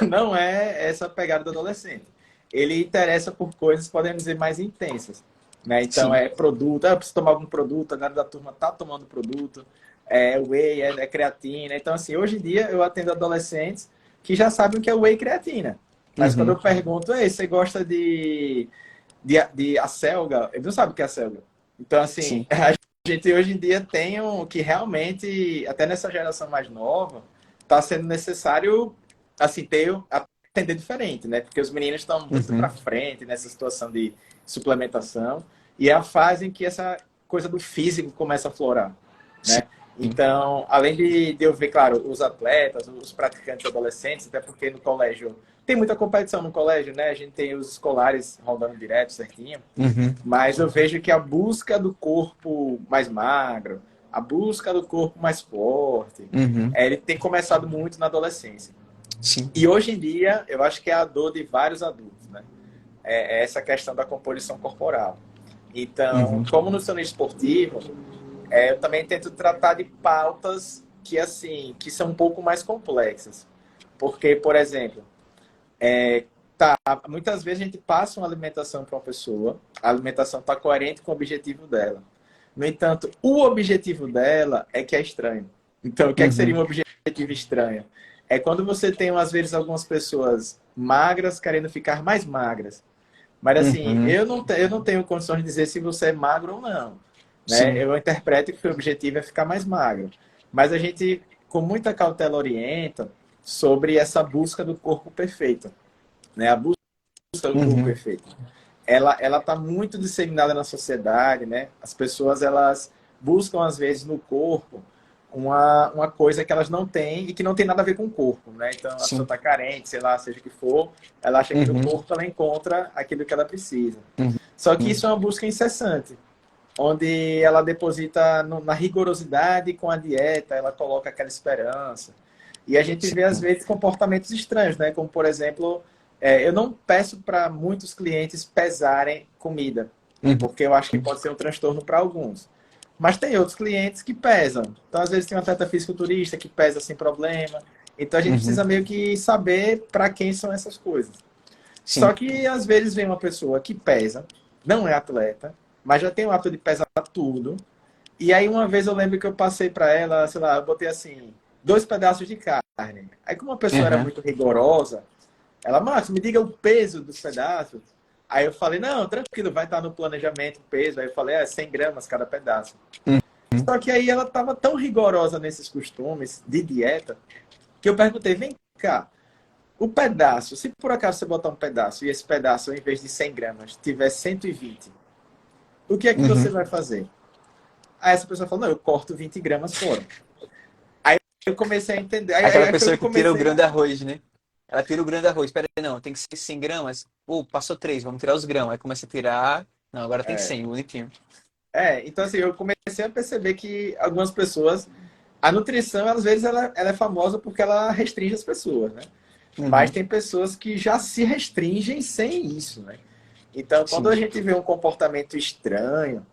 Não é essa pegada do adolescente. Ele interessa por coisas, podemos dizer, mais intensas. Né? Então, Sim. é produto, eu preciso tomar algum produto, a galera da turma tá tomando produto, whey, creatina. Então, assim, hoje em dia eu atendo adolescentes que já sabem o que é whey e creatina. Mas quando eu Uhum. pergunto, ei, você gosta de acelga? Ele não sabe o que é acelga. Então, assim, Sim. a gente hoje em dia tem um que realmente, até nessa geração mais nova, está sendo necessário, assim, atender diferente, né? Porque os meninos estão muito para Uhum. frente nessa situação de suplementação e é a fase em que essa coisa do físico começa a florar, Sim. né? Então, além de eu ver, claro, os atletas, os praticantes adolescentes, até porque no colégio tem muita competição no colégio, né? A gente tem os escolares rodando direto, certinho. Uhum. Mas eu vejo que a busca do corpo mais magro, a busca do corpo mais forte, Uhum. ele tem começado muito na adolescência. Sim. E hoje em dia, eu acho que é a dor de vários adultos, né? É essa questão da composição corporal. Então, Uhum. como no seu nicho esportivo, eu também tento tratar de pautas que, assim, que são um pouco mais complexas. Porque, por exemplo, muitas vezes a gente passa uma alimentação para uma pessoa, a alimentação está coerente com o objetivo dela. No entanto, o objetivo dela é que é estranho. Então, o que é que seria Uhum. um objetivo estranho? É quando você tem, às vezes, algumas pessoas magras querendo ficar mais magras. Mas, assim, Uhum. eu não tenho condições de dizer se você é magro ou não. Né? Sim. Eu interpreto que o objetivo é ficar mais magro. Mas a gente, com muita cautela, orienta sobre essa busca do corpo perfeito. Né? A busca do corpo Uhum. perfeito. Ela está muito disseminada na sociedade, né? As pessoas elas buscam às vezes no corpo uma coisa que elas não têm e que não tem nada a ver com o corpo, né? Então a pessoa Sim. está carente, sei lá, seja o que for, ela acha que no Uhum. corpo ela encontra aquilo que ela precisa. Só que Uhum. isso é uma busca incessante, onde ela deposita na rigorosidade com a dieta, ela coloca aquela esperança. E a gente vê, às Sim. vezes, comportamentos estranhos, né? Como, por exemplo, eu não peço para muitos clientes pesarem comida, Uhum. porque eu acho que pode ser um transtorno para alguns. Mas tem outros clientes que pesam. Então, às vezes, tem um atleta fisiculturista que pesa sem problema. Então, a gente Uhum. precisa meio que saber para quem são essas coisas. Só Sim. que, às vezes, vem uma pessoa que pesa, não é atleta, mas já tem o hábito de pesar tudo. E aí, uma vez eu lembro que eu passei para ela, sei lá, eu botei assim, 2 pedaços de carne. Aí, como a pessoa era Uhum. muito rigorosa, ela, Marcos, me diga o peso dos pedaços. Aí eu falei, não, tranquilo, vai estar no planejamento o peso. Aí eu falei, 100 gramas cada pedaço. Uhum. Só que aí ela estava tão rigorosa nesses costumes de dieta, que eu perguntei, vem cá, o pedaço, se por acaso você botar um pedaço e esse pedaço, em vez de 100 gramas, tiver 120, o que é que você Uhum. vai fazer? Aí essa pessoa falou, não, eu corto 20 gramas fora. Aí eu comecei a entender. Aquela Aí foi que pessoa eu que tira o comecei grão de a. arroz, né? Ela tira o grão de arroz. Pera aí, não, tem que ser 100 gramas. Pô, passou 3, vamos tirar os grãos. Aí começa a tirar. Não, agora tem É, 100, bonitinho. então assim, eu comecei a perceber que algumas pessoas. A nutrição, às vezes, ela é famosa porque ela restringe as pessoas, né? Mas Uhum. tem pessoas que já se restringem sem isso, né? Então, quando a Sim. gente vê um comportamento estranho,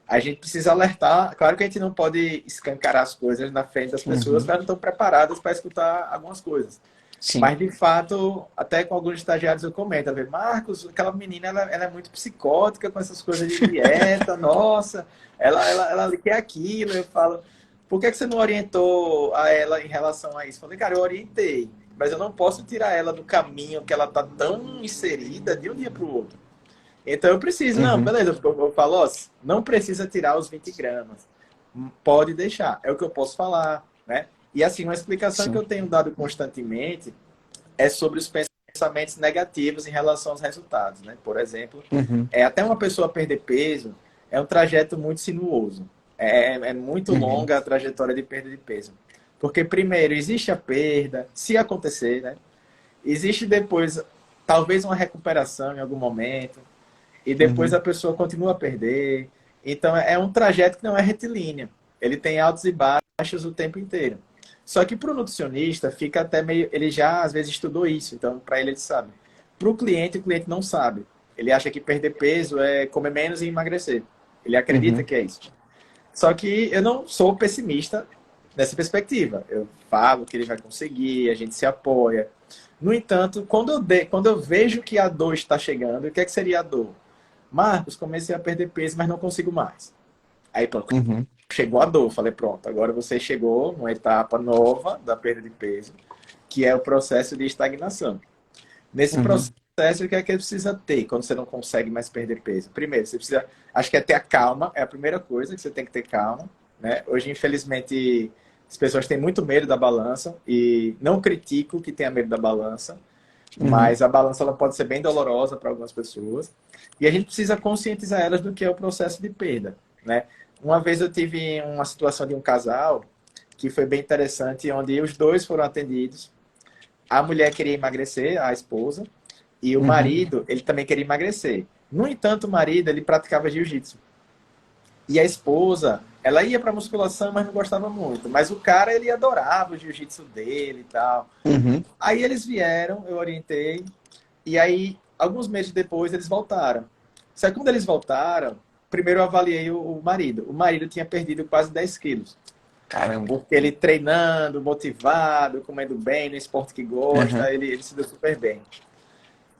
a gente precisa alertar. Claro que a gente não pode escancarar as coisas na frente das pessoas, Uhum. que elas não estão preparadas para escutar algumas coisas. Sim. Mas, de fato, até com alguns estagiários eu comento, ver, Marcos, aquela menina, ela é muito psicótica com essas coisas de dieta, nossa, ela quer aquilo. Eu falo, por que você não orientou a ela em relação a isso? Eu falei, cara, eu orientei, mas eu não posso tirar ela do caminho que ela tá tão inserida de um dia para o outro. Então eu preciso, não, Uhum. beleza, eu falo, ó, não precisa tirar os 20 gramas, pode deixar, é o que eu posso falar, né? E assim, uma explicação que Sim. eu tenho dado constantemente é sobre os pensamentos negativos em relação aos resultados, né? Por exemplo, Uhum. até uma pessoa perder peso é um trajeto muito sinuoso. É muito Uhum. longa a trajetória de perda de peso. Porque, primeiro, existe a perda, se acontecer, né? Existe depois, talvez, uma recuperação em algum momento, e depois Uhum. a pessoa continua a perder. Então, é um trajeto que não é retilíneo. Ele tem altos e baixos o tempo inteiro. Só que para o nutricionista fica até meio. Ele já às vezes estudou isso, então para ele sabe. Para o cliente não sabe. Ele acha que perder peso é comer menos e emagrecer. Ele acredita Uhum. que é isso. Só que eu não sou pessimista nessa perspectiva. Eu falo que ele vai conseguir, a gente se apoia. No entanto, quando eu vejo que a dor está chegando, o que é que seria a dor? Marcos, comecei a perder peso, mas não consigo mais. Aí pronto, Uhum. chegou a dor. Falei, pronto, agora você chegou numa etapa nova da perda de peso, que é o processo de estagnação. Nesse Uhum. processo, o que é que você precisa ter quando você não consegue mais perder peso? Primeiro, você precisa, acho que é ter a calma, é a primeira coisa que você tem que ter calma, né? Hoje, infelizmente, as pessoas têm muito medo da balança e não critico que tenha medo da balança, Uhum. mas a balança ela pode ser bem dolorosa para algumas pessoas e a gente precisa conscientizar elas do que é o processo de perda, né? Uma vez eu tive uma situação de um casal que foi bem interessante, onde os dois foram atendidos. A mulher queria emagrecer, a esposa, e o Uhum. marido, ele também queria emagrecer. No entanto, o marido, ele praticava jiu-jitsu. E a esposa, ela ia para musculação, mas não gostava muito. Mas o cara, ele adorava o jiu-jitsu dele e tal. Uhum. Aí eles vieram, eu orientei, e aí, alguns meses depois, eles voltaram. Só que quando eles voltaram, primeiro eu avaliei o marido. O marido tinha perdido quase 10 quilos. Caramba. Porque ele treinando, motivado, comendo bem, no esporte que Uhum. gosta, ele se deu super bem.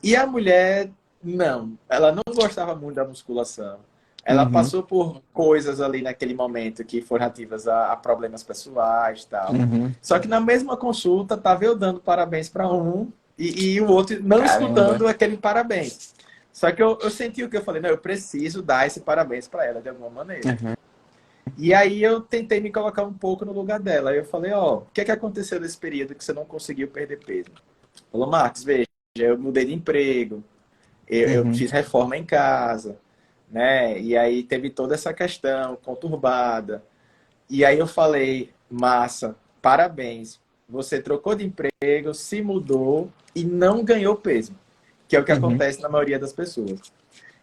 E a mulher, não. Ela não gostava muito da musculação. Ela Uhum. passou por coisas ali naquele momento que foram relativas a problemas pessoais e tal. Uhum. Só que na mesma consulta, estava eu dando parabéns para um e o outro não Caramba. escutando aquele parabéns. Só que eu senti o que eu falei, não, eu preciso dar esse parabéns para ela de alguma maneira. Uhum. E aí eu tentei me colocar um pouco no lugar dela. Aí eu falei, ó, o que é que aconteceu nesse período que você não conseguiu perder peso? Falou, Marcos, veja, eu mudei de emprego, eu Uhum. fiz reforma em casa, né? E aí teve toda essa questão conturbada. E aí eu falei, massa, parabéns. Você trocou de emprego, se mudou e não ganhou peso, que é o que Uhum. acontece na maioria das pessoas.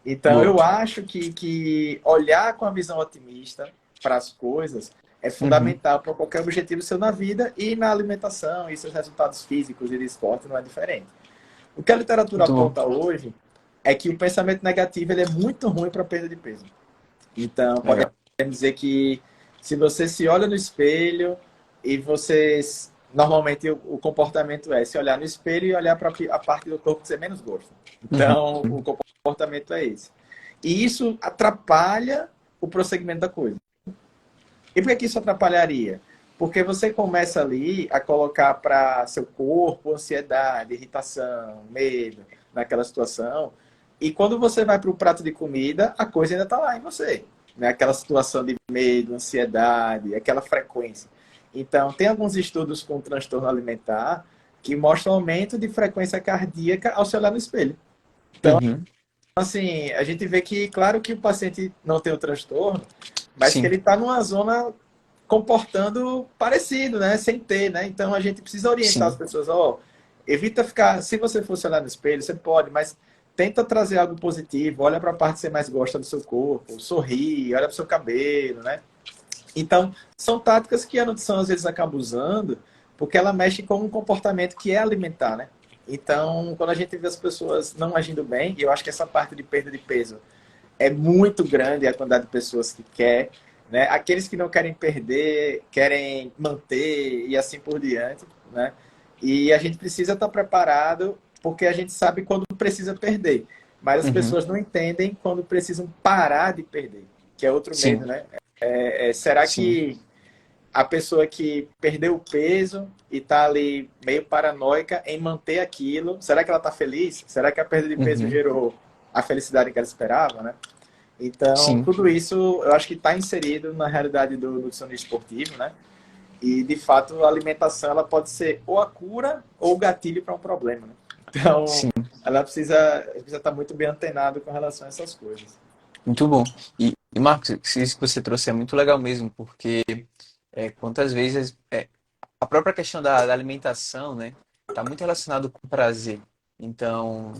Então, Boa. eu acho que olhar com a visão otimista para as coisas é Uhum. fundamental para qualquer objetivo seu na vida e na alimentação e seus resultados físicos e de esporte não é diferente. O que a literatura Muito bom. aponta hoje é que o pensamento negativo ele é muito ruim para a perda de peso. Então, podemos Legal. dizer que se você se olha no espelho e você normalmente o comportamento é se olhar no espelho e olhar para a parte do corpo que você menos gosta. Uhum. Então, o comportamento é esse. E isso atrapalha o prosseguimento da coisa. E por que isso atrapalharia? Porque você começa ali a colocar para seu corpo ansiedade, irritação, medo naquela situação. E quando você vai para o prato de comida, a coisa ainda está lá em você. Né? Aquela situação de medo, ansiedade, aquela frequência. Então, tem alguns estudos com transtorno alimentar que mostram aumento de frequência cardíaca ao se olhar no espelho. Uhum. Assim, a gente vê que, claro que o paciente não tem o transtorno, mas que Sim. ele está numa zona comportando parecido, né? Sem ter, né? Então a gente precisa orientar as Sim. pessoas, ó, evita ficar, se você fosse olhar no espelho, você pode, mas tenta trazer algo positivo, olha para a parte que você mais gosta do seu corpo, sorri, olha para o seu cabelo, né? Então, são táticas que a nutrição às vezes acaba usando, porque ela mexe com um comportamento que é alimentar, né? Então, quando a gente vê as pessoas não agindo bem, e eu acho que essa parte de perda de peso é muito grande a quantidade de pessoas que quer, né? Aqueles que não querem perder, querem manter e assim por diante, né? E a gente precisa estar preparado porque a gente sabe quando precisa perder. Mas as Uhum. pessoas não entendem quando precisam parar de perder, que é outro medo, Sim, né? Será sim. que a pessoa que perdeu o peso e está ali meio paranoica em manter aquilo, será que ela está feliz? Será que a perda de peso Uhum. gerou a felicidade que ela esperava, né? Então, Sim. tudo isso eu acho que está inserido na realidade do nutricionista esportivo, né? E, de fato, a alimentação ela pode ser ou a cura ou o gatilho para um problema, né? Então, Sim. ela precisa estar muito bem antenado com relação a essas coisas. Muito bom. E Marcos, isso que você trouxe é muito legal mesmo, porque quantas vezes a própria questão da alimentação, né, está muito relacionado com prazer. Então,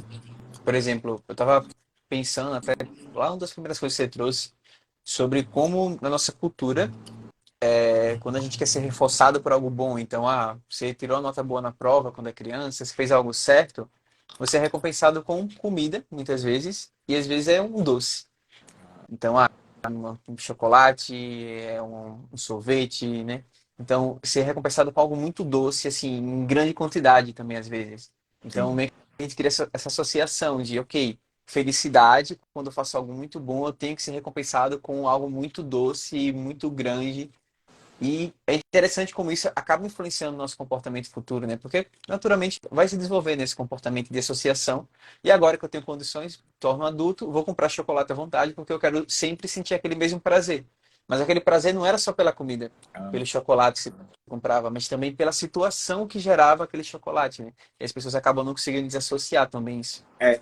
por exemplo, eu estava pensando até lá uma das primeiras coisas que você trouxe sobre como na nossa cultura, quando a gente quer ser reforçado por algo bom, então, você tirou a nota boa na prova quando é criança, você fez algo certo, você é recompensado com comida, muitas vezes, e às vezes é um doce. Então, um chocolate, um sorvete, né? Então, ser recompensado com algo muito doce, assim, em grande quantidade também, às vezes. Então, Sim. meio que a gente cria essa associação de, ok, felicidade, quando eu faço algo muito bom, eu tenho que ser recompensado com algo muito doce e muito grande. E é interessante como isso acaba influenciando o nosso comportamento futuro, né? Porque, naturalmente, vai se desenvolver nesse comportamento de associação. E agora que eu tenho condições, torno adulto, vou comprar chocolate à vontade, porque eu quero sempre sentir aquele mesmo prazer. Mas aquele prazer não era só pela comida, Ah, pelo chocolate que você comprava, mas também pela situação que gerava aquele chocolate, né? E as pessoas acabam não conseguindo desassociar também isso. é,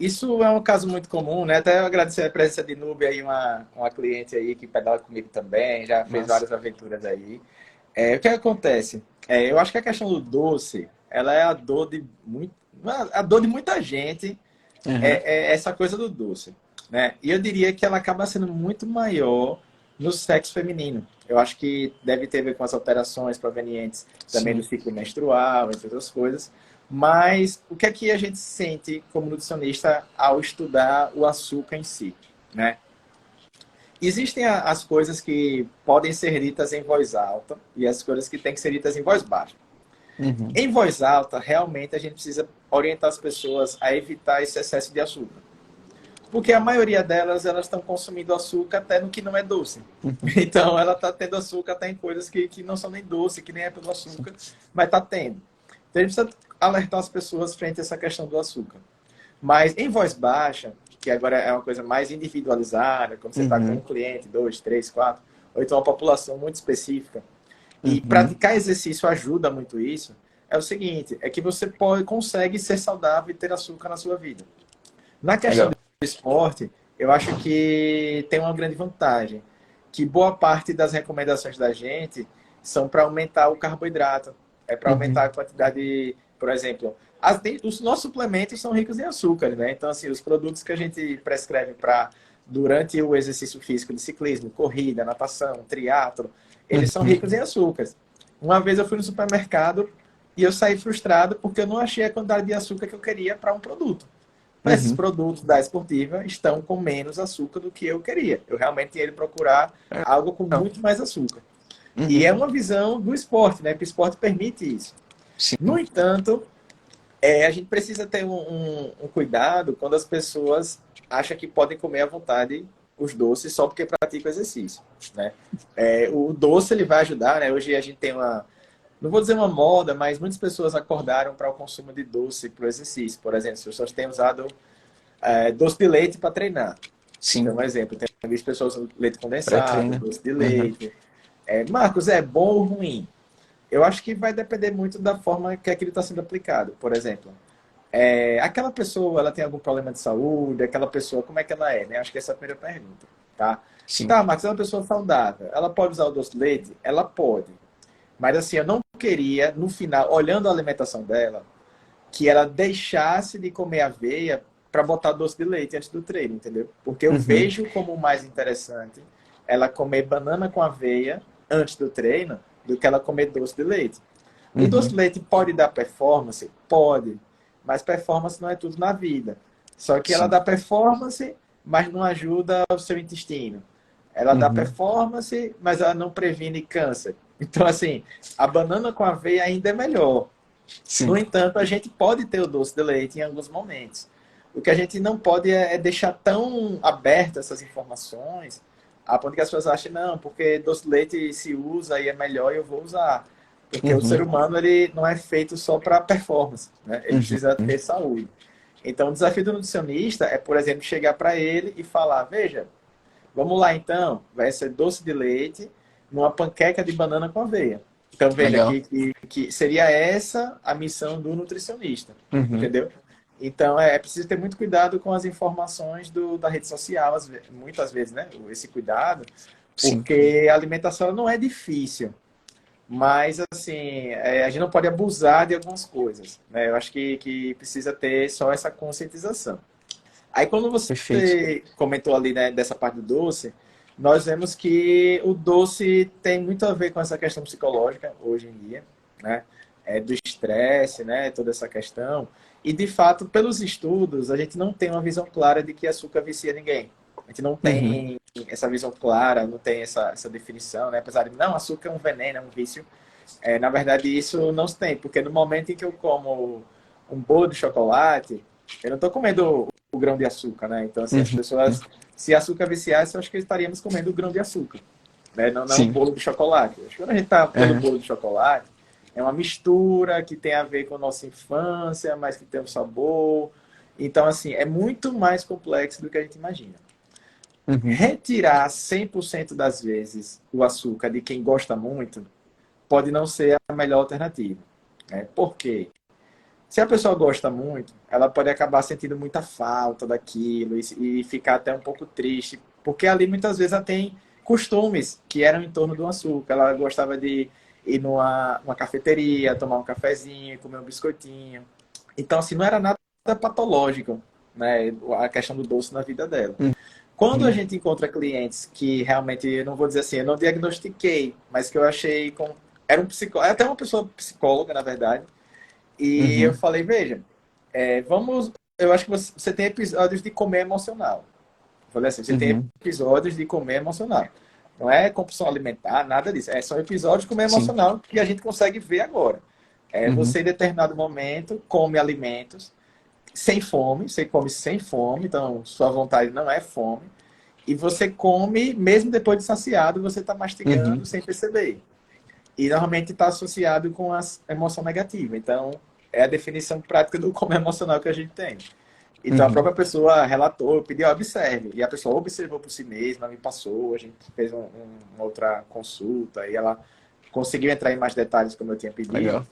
isso é um caso muito comum, né? Até eu agradecer a presença de Nube aí, uma cliente aí que pedala comigo também, já fez Mas, várias aventuras aí. O que acontece? Eu acho que a questão do doce, ela é a dor de muito, a dor de muita gente, uhum, é essa coisa do doce, né? E eu diria que ela acaba sendo muito maior no sexo feminino. Eu acho que deve ter a ver com as alterações provenientes também do sim. ciclo menstrual, entre outras coisas. Mas o que é que a gente sente como nutricionista ao estudar o açúcar em si, né? Existem as coisas que podem ser ditas em voz alta e as coisas que têm que ser ditas em voz baixa. Uhum, Em voz alta, realmente a gente precisa orientar as pessoas a evitar esse excesso de açúcar. Porque a maioria delas, elas estão consumindo açúcar até no que não é doce. uhum, Então, ela está tendo açúcar até em coisas que não são nem doce, que nem é pelo sim. açúcar, mas está tendo. Então, a gente precisa alertar as pessoas frente a essa questão do açúcar. Mas em voz baixa, que agora é uma coisa mais individualizada, como você está com um Uhum, cliente, dois, três, quatro, ou então uma população muito específica, e uhum, praticar exercício ajuda muito isso, é o seguinte, é que você consegue ser saudável e ter açúcar na sua vida. Na questão do legal. esporte, eu acho que tem uma grande vantagem, que boa parte das recomendações da gente são para aumentar o carboidrato, é para aumentar a Uhum, quantidade, por exemplo, os nossos suplementos são ricos em açúcar, né? Então, assim, os produtos que a gente prescreve para durante o exercício físico de ciclismo, corrida, natação, triatlo, eles são uhum, ricos em açúcares. Uma vez eu fui no supermercado e eu saí frustrado porque eu não achei a quantidade de açúcar que eu queria para um produto. Mas esses uhum. produtos da esportiva estão com menos açúcar do que eu queria. Eu realmente ia procurar algo com Legal. muito mais açúcar. E é Uhum. uma visão do esporte, né? Porque o esporte permite isso. No Sim. entanto, a gente precisa ter um cuidado quando as pessoas acham que podem comer à vontade os doces só porque praticam exercício, né? O doce ele vai ajudar, né? Hoje a gente tem não vou dizer uma moda, mas muitas pessoas acordaram para o consumo de doce para o exercício. Por exemplo, as pessoas têm usado doce de leite para treinar. Então, Sim. um exemplo, tem visto pessoas usando leite condensado, Pré-treino. doce de Uhum. leite. Marcos, é bom ou ruim? Eu acho que vai depender muito da forma que aquilo está sendo aplicado. Por exemplo, aquela pessoa, ela tem algum problema de saúde? Aquela pessoa, como é que ela é? Né? Acho que essa é a primeira pergunta. Tá, Sim. tá, Marcos, é uma pessoa saudável. Ela pode usar o doce de leite? Ela pode. Mas assim, eu não queria, no final, olhando a alimentação dela, que ela deixasse de comer aveia para botar doce de leite antes do treino, entendeu? Porque eu Uhum. vejo como mais interessante ela comer banana com aveia antes do treino do que ela comer doce de leite. O doce de Uhum. leite pode dar performance? Pode. Mas performance não é tudo na vida. Só que ela Sim. dá performance, mas não ajuda o seu intestino. Ela dá Uhum. performance, mas ela não previne câncer. Então, assim, a banana com aveia ainda é melhor. Sim. No entanto, a gente pode ter o doce de leite em alguns momentos. O que a gente não pode é deixar tão aberto essas informações a ponto que as pessoas achem, não, porque doce de leite se usa e é melhor, eu vou usar. Porque o ser Uhum, humano ele não é feito só para performance, né? Ele precisa uhum, ter saúde. Então, o desafio do nutricionista é, por exemplo, chegar para ele e falar: veja, vamos lá então, vai ser doce de leite numa panqueca de banana com aveia. Então, veja legal. que seria essa a missão do nutricionista, Uhum, entendeu? Então, é preciso ter muito cuidado com as informações da rede social, muitas vezes, né? Esse cuidado, sim, porque a alimentação não é difícil, mas, assim, a gente não pode abusar de algumas coisas, né? Eu acho que precisa ter só essa conscientização. Aí, quando perfeito. você comentou ali, né, dessa parte do doce, nós vemos que o doce tem muito a ver com essa questão psicológica hoje em dia, né? Do estresse, né? Toda essa questão. E, de fato, pelos estudos, a gente não tem uma visão clara de que açúcar vicia ninguém. A gente não Uhum, tem essa visão clara, não tem essa definição, né? Apesar de, não, açúcar é um veneno, é um vício. Na verdade, isso não se tem, porque no momento em que eu como um bolo de chocolate, eu não estou comendo o grão de açúcar, né? Então, assim, as uhum, pessoas, se açúcar viciasse, eu acho que estaríamos comendo o grão de açúcar, né? Não o sim. bolo de chocolate. Acho que quando a gente está tendo Uhum, bolo de chocolate, é uma mistura que tem a ver com a nossa infância, mas que tem um sabor. Então, assim, é muito mais complexo do que a gente imagina. uhum, Retirar 100% das vezes o açúcar de quem gosta muito pode não ser a melhor alternativa. Né? Por quê? Se a pessoa gosta muito, ela pode acabar sentindo muita falta daquilo e ficar até um pouco triste, porque ali muitas vezes ela tem costumes que eram em torno do açúcar. Ela gostava de ir numa cafeteria, tomar um cafezinho, comer um biscoitinho. Então, assim, não era nada patológico, né? A questão do doce na vida dela. Quando a uhum, gente encontra clientes que realmente, eu não vou dizer assim, eu não diagnostiquei, mas que eu achei com. Era um psicólogo, até uma pessoa psicóloga, na verdade, e eu uhum, falei, veja, vamos. Eu acho que você tem episódios de comer emocional. Eu falei assim, você tem uhum, episódios de comer emocional. Não é compulsão alimentar, nada disso. São episódios de comer sim. emocional que a gente consegue ver agora. Uhum, Você, em determinado momento, come alimentos sem fome, você come sem fome, então sua vontade não é fome. E você come, mesmo depois de saciado, você está uhum, mastigando sem perceber. E normalmente está associado com a emoção negativa. Então, é a definição prática do como emocional que a gente tem. Então, a uhum, própria pessoa relatou, pediu, observe. E a pessoa observou por si mesma, me passou, a gente fez uma outra consulta e ela conseguiu entrar em mais detalhes, como eu tinha pedido. legal.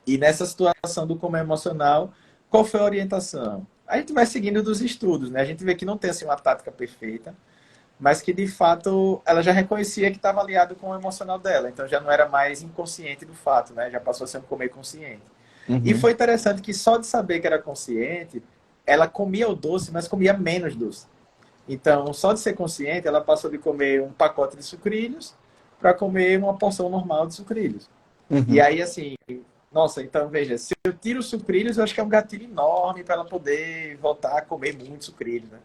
E nessa situação do como emocional, qual foi a orientação? A gente vai seguindo dos estudos, né? A gente vê que não tem assim, uma tática perfeita, mas que de fato ela já reconhecia que estava aliado com o emocional dela, então já não era mais inconsciente do fato, né? Já passou a ser um comer consciente. E Uhum, foi interessante que só de saber que era consciente, ela comia o doce, mas comia menos doce. Então, só de ser consciente, ela passou de comer um pacote de sucrilhos para comer uma porção normal de sucrilhos. E uhum, aí, assim, nossa, então veja, se eu tiro os sucrilhos, eu acho que é um gatilho enorme para ela poder voltar a comer muito sucrilhos, né?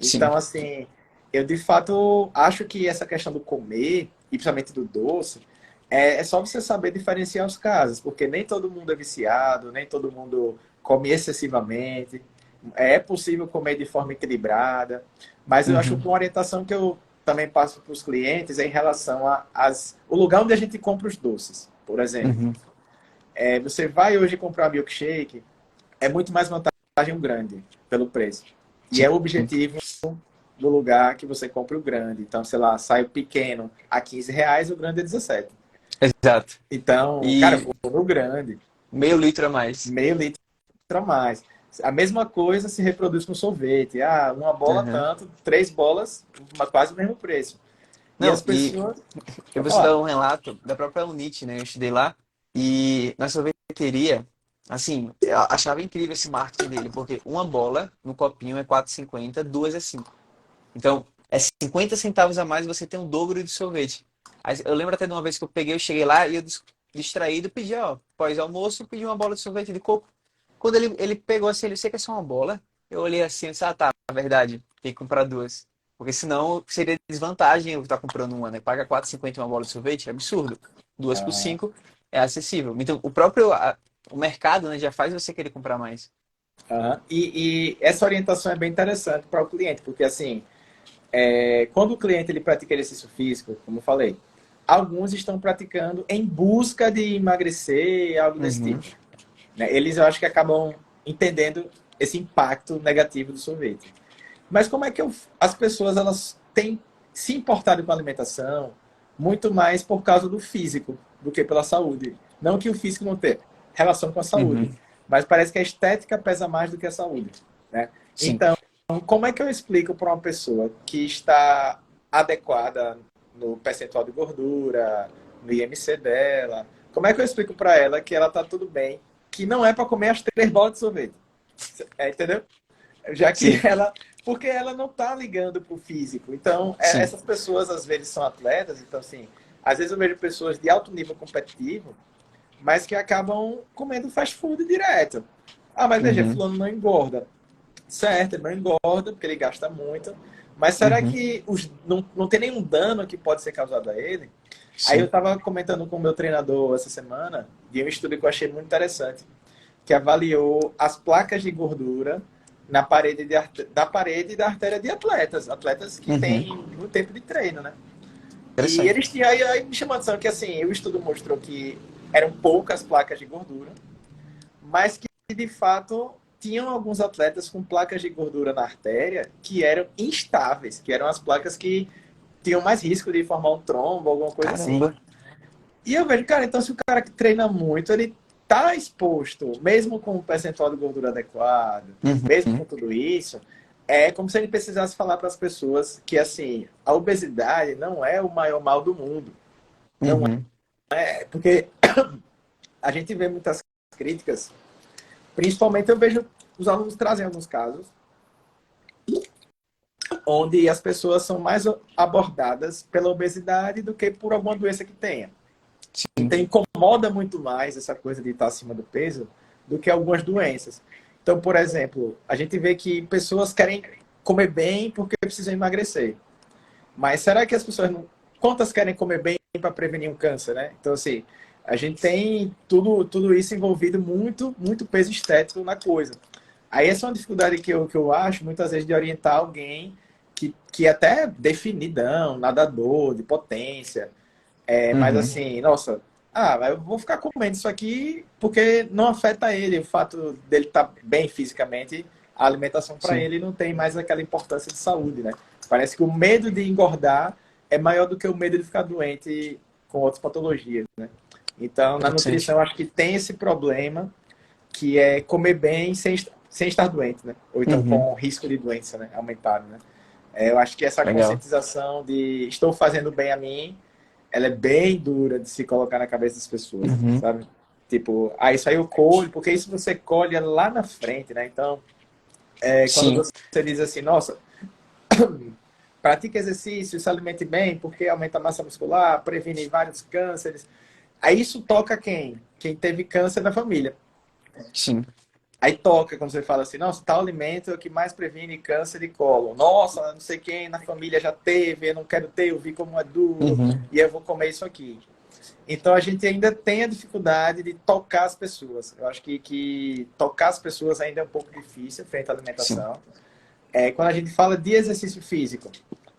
sim. Então, assim, eu de fato acho que essa questão do comer, e principalmente do doce, é só você saber diferenciar os casos, porque nem todo mundo é viciado, nem todo mundo come excessivamente. É possível comer de forma equilibrada, mas eu acho que Uhum, uma orientação que eu também passo para os clientes é em relação o lugar onde a gente compra os doces. Por exemplo, uhum, você vai hoje comprar um milkshake, é muito mais vantagem um grande pelo preço. E é o sim. objetivo do lugar que você compra o grande. Então, sei lá, sai o pequeno a R$ 15, o grande é 17. Exato. Então, cara, eu E vou no grande, meio litro a mais. meio litro a mais. A mesma coisa se reproduz com sorvete. Ah, uma bola Uhum. tanto, três bolas, quase o mesmo preço. E as Não, e pessoas. eu Vou vou te dar falar. um relato da própria Unite, né? Eu estudei lá e na sorveteria, assim, eu achava incrível esse marketing dele, porque uma bola no copinho é 4,50, duas é 5. Então, é 50 centavos a mais e você tem um dobro de sorvete. Aí, eu lembro até de uma vez que eu cheguei lá e eu distraído pedi, ó, pós-almoço, pedi uma bola de sorvete de coco. Quando ele pegou assim, ele, você quer só uma bola? Eu olhei assim, eu disse, ah, tá, na verdade, tem que comprar duas. Porque senão seria desvantagem eu estar comprando uma, né? Paga 4,50 uma bola de sorvete, é absurdo. Duas por Ah, 5 é acessível. Então, o próprio o mercado, né, já faz você querer comprar mais. Aham. E essa orientação é bem interessante para o cliente, porque assim, quando o cliente ele pratica exercício físico, como eu falei, alguns estão praticando em busca de emagrecer, algo desse Uhum, tipo, né? Eles, eu acho que acabam entendendo esse impacto negativo do sorvete. Mas como é que as pessoas elas têm se importado com a alimentação muito mais por causa do físico do que pela saúde? Não que o físico não tenha relação com a saúde, uhum, mas parece que a estética pesa mais do que a saúde, né? sim. Então, como é que eu explico para uma pessoa que está adequada no percentual de gordura, no IMC dela? Como é que eu explico para ela que ela está tudo bem, que não é para comer as 3 bolas de sorvete? Entendeu? Já que Sim, ela. Porque ela não está ligando para o físico. Então, sim. essas pessoas às vezes são atletas, então, assim, às vezes eu vejo pessoas de alto nível competitivo, mas que acabam comendo fast food direto. Ah, mas veja, Uhum, fulano não engorda. Certo, ele não engorda, porque ele gasta muito. Mas será uhum, que não tem nenhum dano que pode ser causado a ele? Aí eu sim. estava comentando com o meu treinador essa semana de um estudo que eu achei muito interessante, que avaliou as placas de gordura na parede da parede e da artéria de atletas, atletas que Uhum, têm muito tempo de treino, né? E interessante. eles tinham aí me chamou a atenção que assim, o estudo mostrou que eram poucas placas de gordura, mas que de fato tinham alguns atletas com placas de gordura na artéria que eram instáveis, que eram as placas que tinham mais risco de formar um trombo, alguma coisa assim. Caramba. E eu vejo, cara, então se o cara que treina muito, ele tá exposto, mesmo com um percentual de gordura adequado, mesmo Uhum, com tudo isso, é como se ele precisasse falar para as pessoas que, assim, a obesidade não é o maior mal do mundo. Não uhum, é, porque a gente vê muitas críticas, principalmente eu vejo os alunos trazem alguns casos, onde as pessoas são mais abordadas pela obesidade do que por alguma doença que tenha. sim. Então incomoda muito mais essa coisa de estar acima do peso do que algumas doenças. Então, por exemplo, a gente vê que pessoas querem comer bem porque precisam emagrecer. Mas será que as pessoas não. Quantas querem comer bem para prevenir um câncer, né? Então, assim, a gente tem tudo isso envolvido muito, muito peso estético na coisa. Aí essa é uma dificuldade que eu acho, muitas vezes, de orientar alguém que até é definidão, nadador, de potência, mas Uhum, assim, nossa, eu vou ficar comendo isso aqui porque não afeta ele. O fato dele estar bem fisicamente, a alimentação para sim. ele não tem mais aquela importância de saúde, né? Parece que o medo de engordar é maior do que o medo de ficar doente com outras patologias, né? Então, na Interessante. nutrição, eu acho que tem esse problema que é comer bem sem estar doente, né? Ou então Uhum, com risco de doença, né? Aumentado, né? Eu acho que essa legal. conscientização de estou fazendo bem a mim, ela é bem dura de se colocar na cabeça das pessoas, Uhum, sabe? Tipo, isso aí eu colho, porque isso você colhe lá na frente, né? Então, quando sim. você diz assim, nossa, pratique exercício, se alimente bem, porque aumenta a massa muscular, previne vários cânceres. Aí isso toca quem? Quem teve câncer na família. Sim. Aí toca quando você fala assim, nossa, tal alimento é o que mais previne câncer de cólon. Nossa, não sei quem na família já teve, eu não quero ter, eu vi como é duro, Uhum, e eu vou comer isso aqui. Então a gente ainda tem a dificuldade de tocar as pessoas. Eu acho que tocar as pessoas ainda é um pouco difícil frente à sim. alimentação. Quando a gente fala de exercício físico,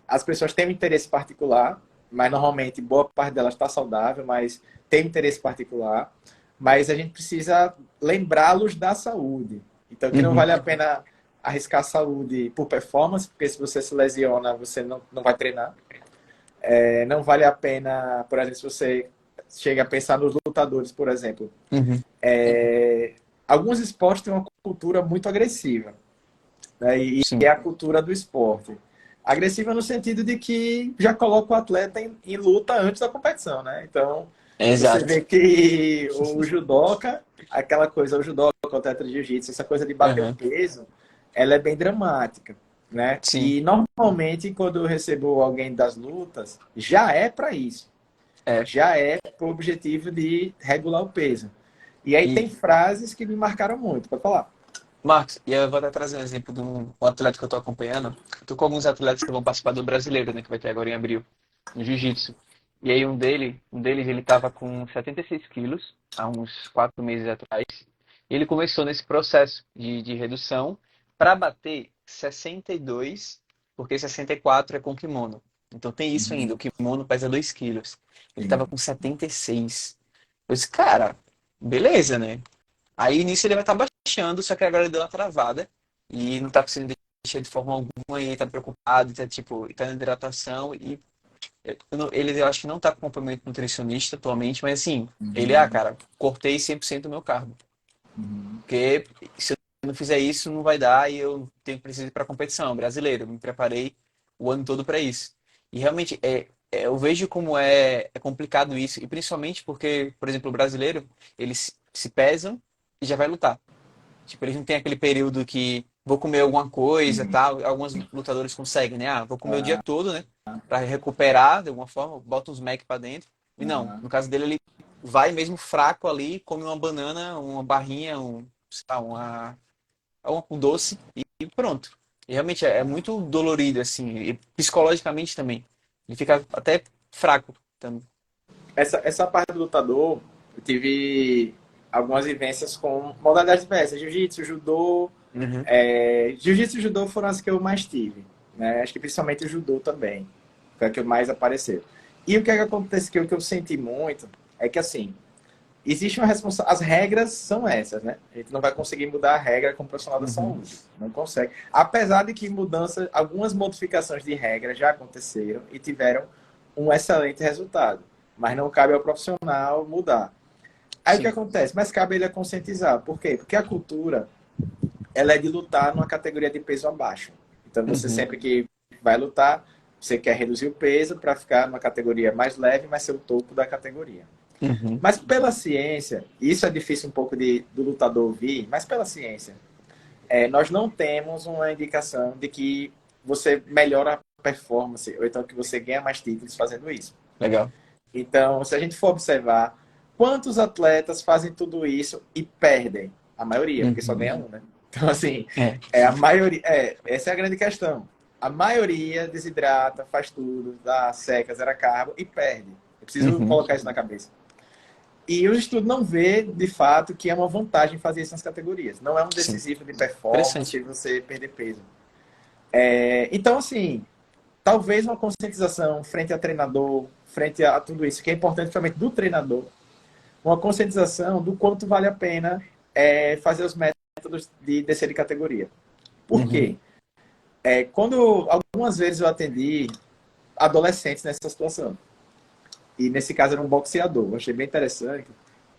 as pessoas têm um interesse particular, mas normalmente boa parte delas está saudável, mas tem interesse particular. Mas a gente precisa lembrá-los da saúde. Então, que não Uhum, vale a pena arriscar a saúde por performance, porque se você se lesiona, você não vai treinar. Não vale a pena, por exemplo, se você chega a pensar nos lutadores, por exemplo. uhum, Alguns esportes têm uma cultura muito agressiva, né? E é sim. a cultura do esporte. Agressiva no sentido de que já coloca o atleta em luta antes da competição, né? Então, você Exato. vê que o judoca, aquela coisa, o judoca, o atleta de jiu-jitsu, essa coisa de bater o Uhum, peso, ela é bem dramática, né? sim. E normalmente, quando eu recebo alguém das lutas, já é para isso. É. Já é para o objetivo de regular o peso. E aí E, tem frases que me marcaram muito, pode falar. Marcos, e eu vou até trazer um exemplo de um atleta que eu tô acompanhando. Eu tô com alguns atletas que vão participar do brasileiro, né? Que vai ter agora em abril, no jiu-jitsu. E aí um deles ele estava com 76 quilos há uns 4 meses atrás. Ele começou nesse processo de redução para bater 62, porque 64 é com kimono. Então tem isso ainda, Uhum. o kimono pesa 2 quilos. Ele estava Sim. com 76. Eu disse, cara, beleza, né? Aí nisso ele vai estar baixando, só que agora ele deu uma travada e não tá conseguindo deixar de forma alguma e tá preocupado, tá tipo, tá na hidratação e eu acho que não tá com acompanhamento nutricionista atualmente, mas assim, ele, Uhum. cara, cortei 100% do meu carbo. Uhum. Porque se eu não fizer isso, não vai dar e eu preciso ir para competição. Brasileiro, eu me preparei o ano todo para isso. E realmente, eu vejo como é complicado isso, e principalmente porque, por exemplo, o brasileiro, eles se pesam e já vai lutar. Tipo, eles não têm aquele período que vou comer alguma coisa, Sim. tal. Alguns lutadores conseguem, né? Ah, vou comer o dia Ah, todo, né? Pra recuperar de alguma forma, bota uns Mac pra dentro. E não, ah. no caso dele, ele vai mesmo fraco ali, come uma banana, uma barrinha, sei lá, um doce e pronto. E realmente é muito dolorido, assim, e psicologicamente também. Ele fica até fraco também. Essa parte do lutador, eu tive algumas vivências com modalidades diversas, jiu-jitsu, judô. Uhum, Jiu-jitsu e judô foram as que eu mais tive, né? Acho que principalmente o judô também, foi a que mais apareceu. E o que é que acontece, que o que eu senti muito, é que assim, existe uma responsabilidade, as regras são essas, né? A gente não vai conseguir mudar a regra como profissional da uhum, saúde, não consegue. Apesar de que mudanças, algumas modificações de regra já aconteceram e tiveram um excelente resultado, mas não cabe ao profissional mudar. Aí o que sim. acontece? Mas cabe ele a conscientizar. Por quê? Porque a cultura, ela é de lutar numa categoria de peso abaixo. Então você Uhum, sempre que vai lutar, você quer reduzir o peso para ficar numa categoria mais leve, mas ser o topo da categoria. uhum, Mas pela ciência, isso é difícil um pouco do lutador ouvir, mas pela ciência, nós não temos uma indicação de que você melhora a performance, ou então que você ganha mais títulos fazendo isso. legal. Então, se a gente for observar, quantos atletas fazem tudo isso e perdem? A maioria, porque só ganha Uhum. um, né? Então, assim, É, a maioria, essa é a grande questão. A maioria desidrata, faz tudo, dá seca, zera carbo e perde. Eu preciso uhum, colocar isso na cabeça. E o estudo não vê, de fato, que é uma vantagem fazer isso nas categorias. Não é um sim. decisivo de performance Interessante. você perder peso. Então, assim, talvez uma conscientização frente a treinador, frente a tudo isso, que é importante principalmente do treinador, uma conscientização do quanto vale a pena fazer os métodos de descer de categoria. Por Uhum, quê? Quando algumas vezes eu atendi adolescentes nessa situação, e nesse caso era um boxeador, eu achei bem interessante,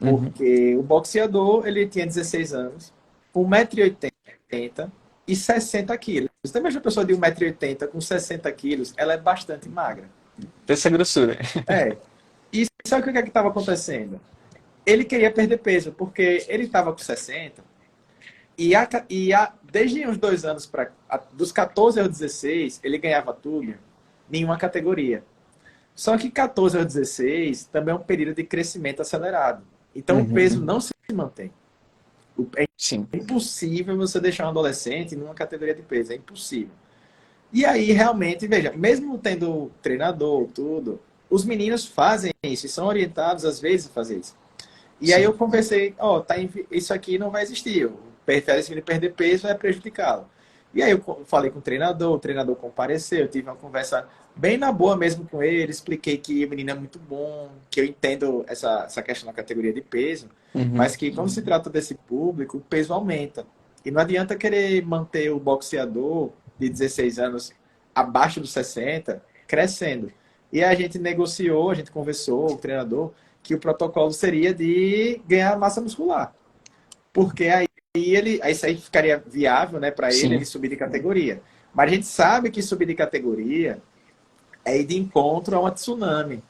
uhum. porque o boxeador ele tinha 16 anos, 1,80 m e 60 quilos. Você imagina uma pessoa de 1,80 m com 60 quilos, ela é bastante magra. Essa grossura. É. E sabe o que é que estava acontecendo? Ele queria perder peso, porque ele estava com 60 desde uns 2 anos, dos 14 aos 16, ele ganhava tudo, nenhuma categoria. Só que 14 aos 16 também é um período de crescimento acelerado. Então o peso Uhum. não se mantém. É Sim. impossível você deixar um adolescente numa categoria de peso, é impossível. E aí, realmente, veja, mesmo tendo treinador, tudo, os meninos fazem isso e são orientados, às vezes, a fazer isso. E aí Sim. eu conversei, ó, isso aqui não vai existir. Se ele perder peso, é prejudicá-lo. E aí eu falei com o treinador compareceu, eu tive uma conversa bem na boa mesmo com ele, expliquei que o menino é muito bom, que eu entendo essa questão da categoria de peso, Uhum. mas que quando se trata desse público, o peso aumenta. E não adianta querer manter o boxeador de 16 anos abaixo dos 60 crescendo. E a gente negociou, a gente conversou, o treinador, que o protocolo seria de ganhar massa muscular. Porque aí isso aí ficaria viável, né, para ele Sim. subir de categoria. Mas a gente sabe que subir de categoria é ir de encontro a uma tsunami,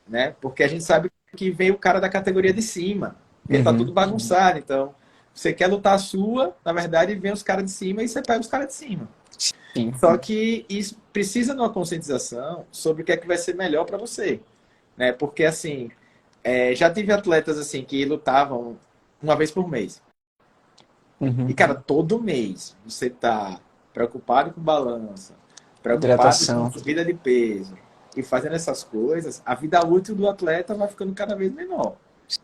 né? Porque a gente sabe que vem o cara da categoria de cima, porque tá tudo Uhum. bagunçado, então você quer lutar a sua, na verdade, vem os caras de cima e você pega os caras de cima. Sim. Só que isso precisa de uma conscientização sobre o que é que vai ser melhor para você, né? Porque assim, já tive atletas assim que lutavam uma vez por mês. E, Uhum. cara, todo mês você tá preocupado com balança, preocupado com Hidratação. subida de peso. e fazendo essas coisas, a vida útil do atleta vai ficando cada vez menor,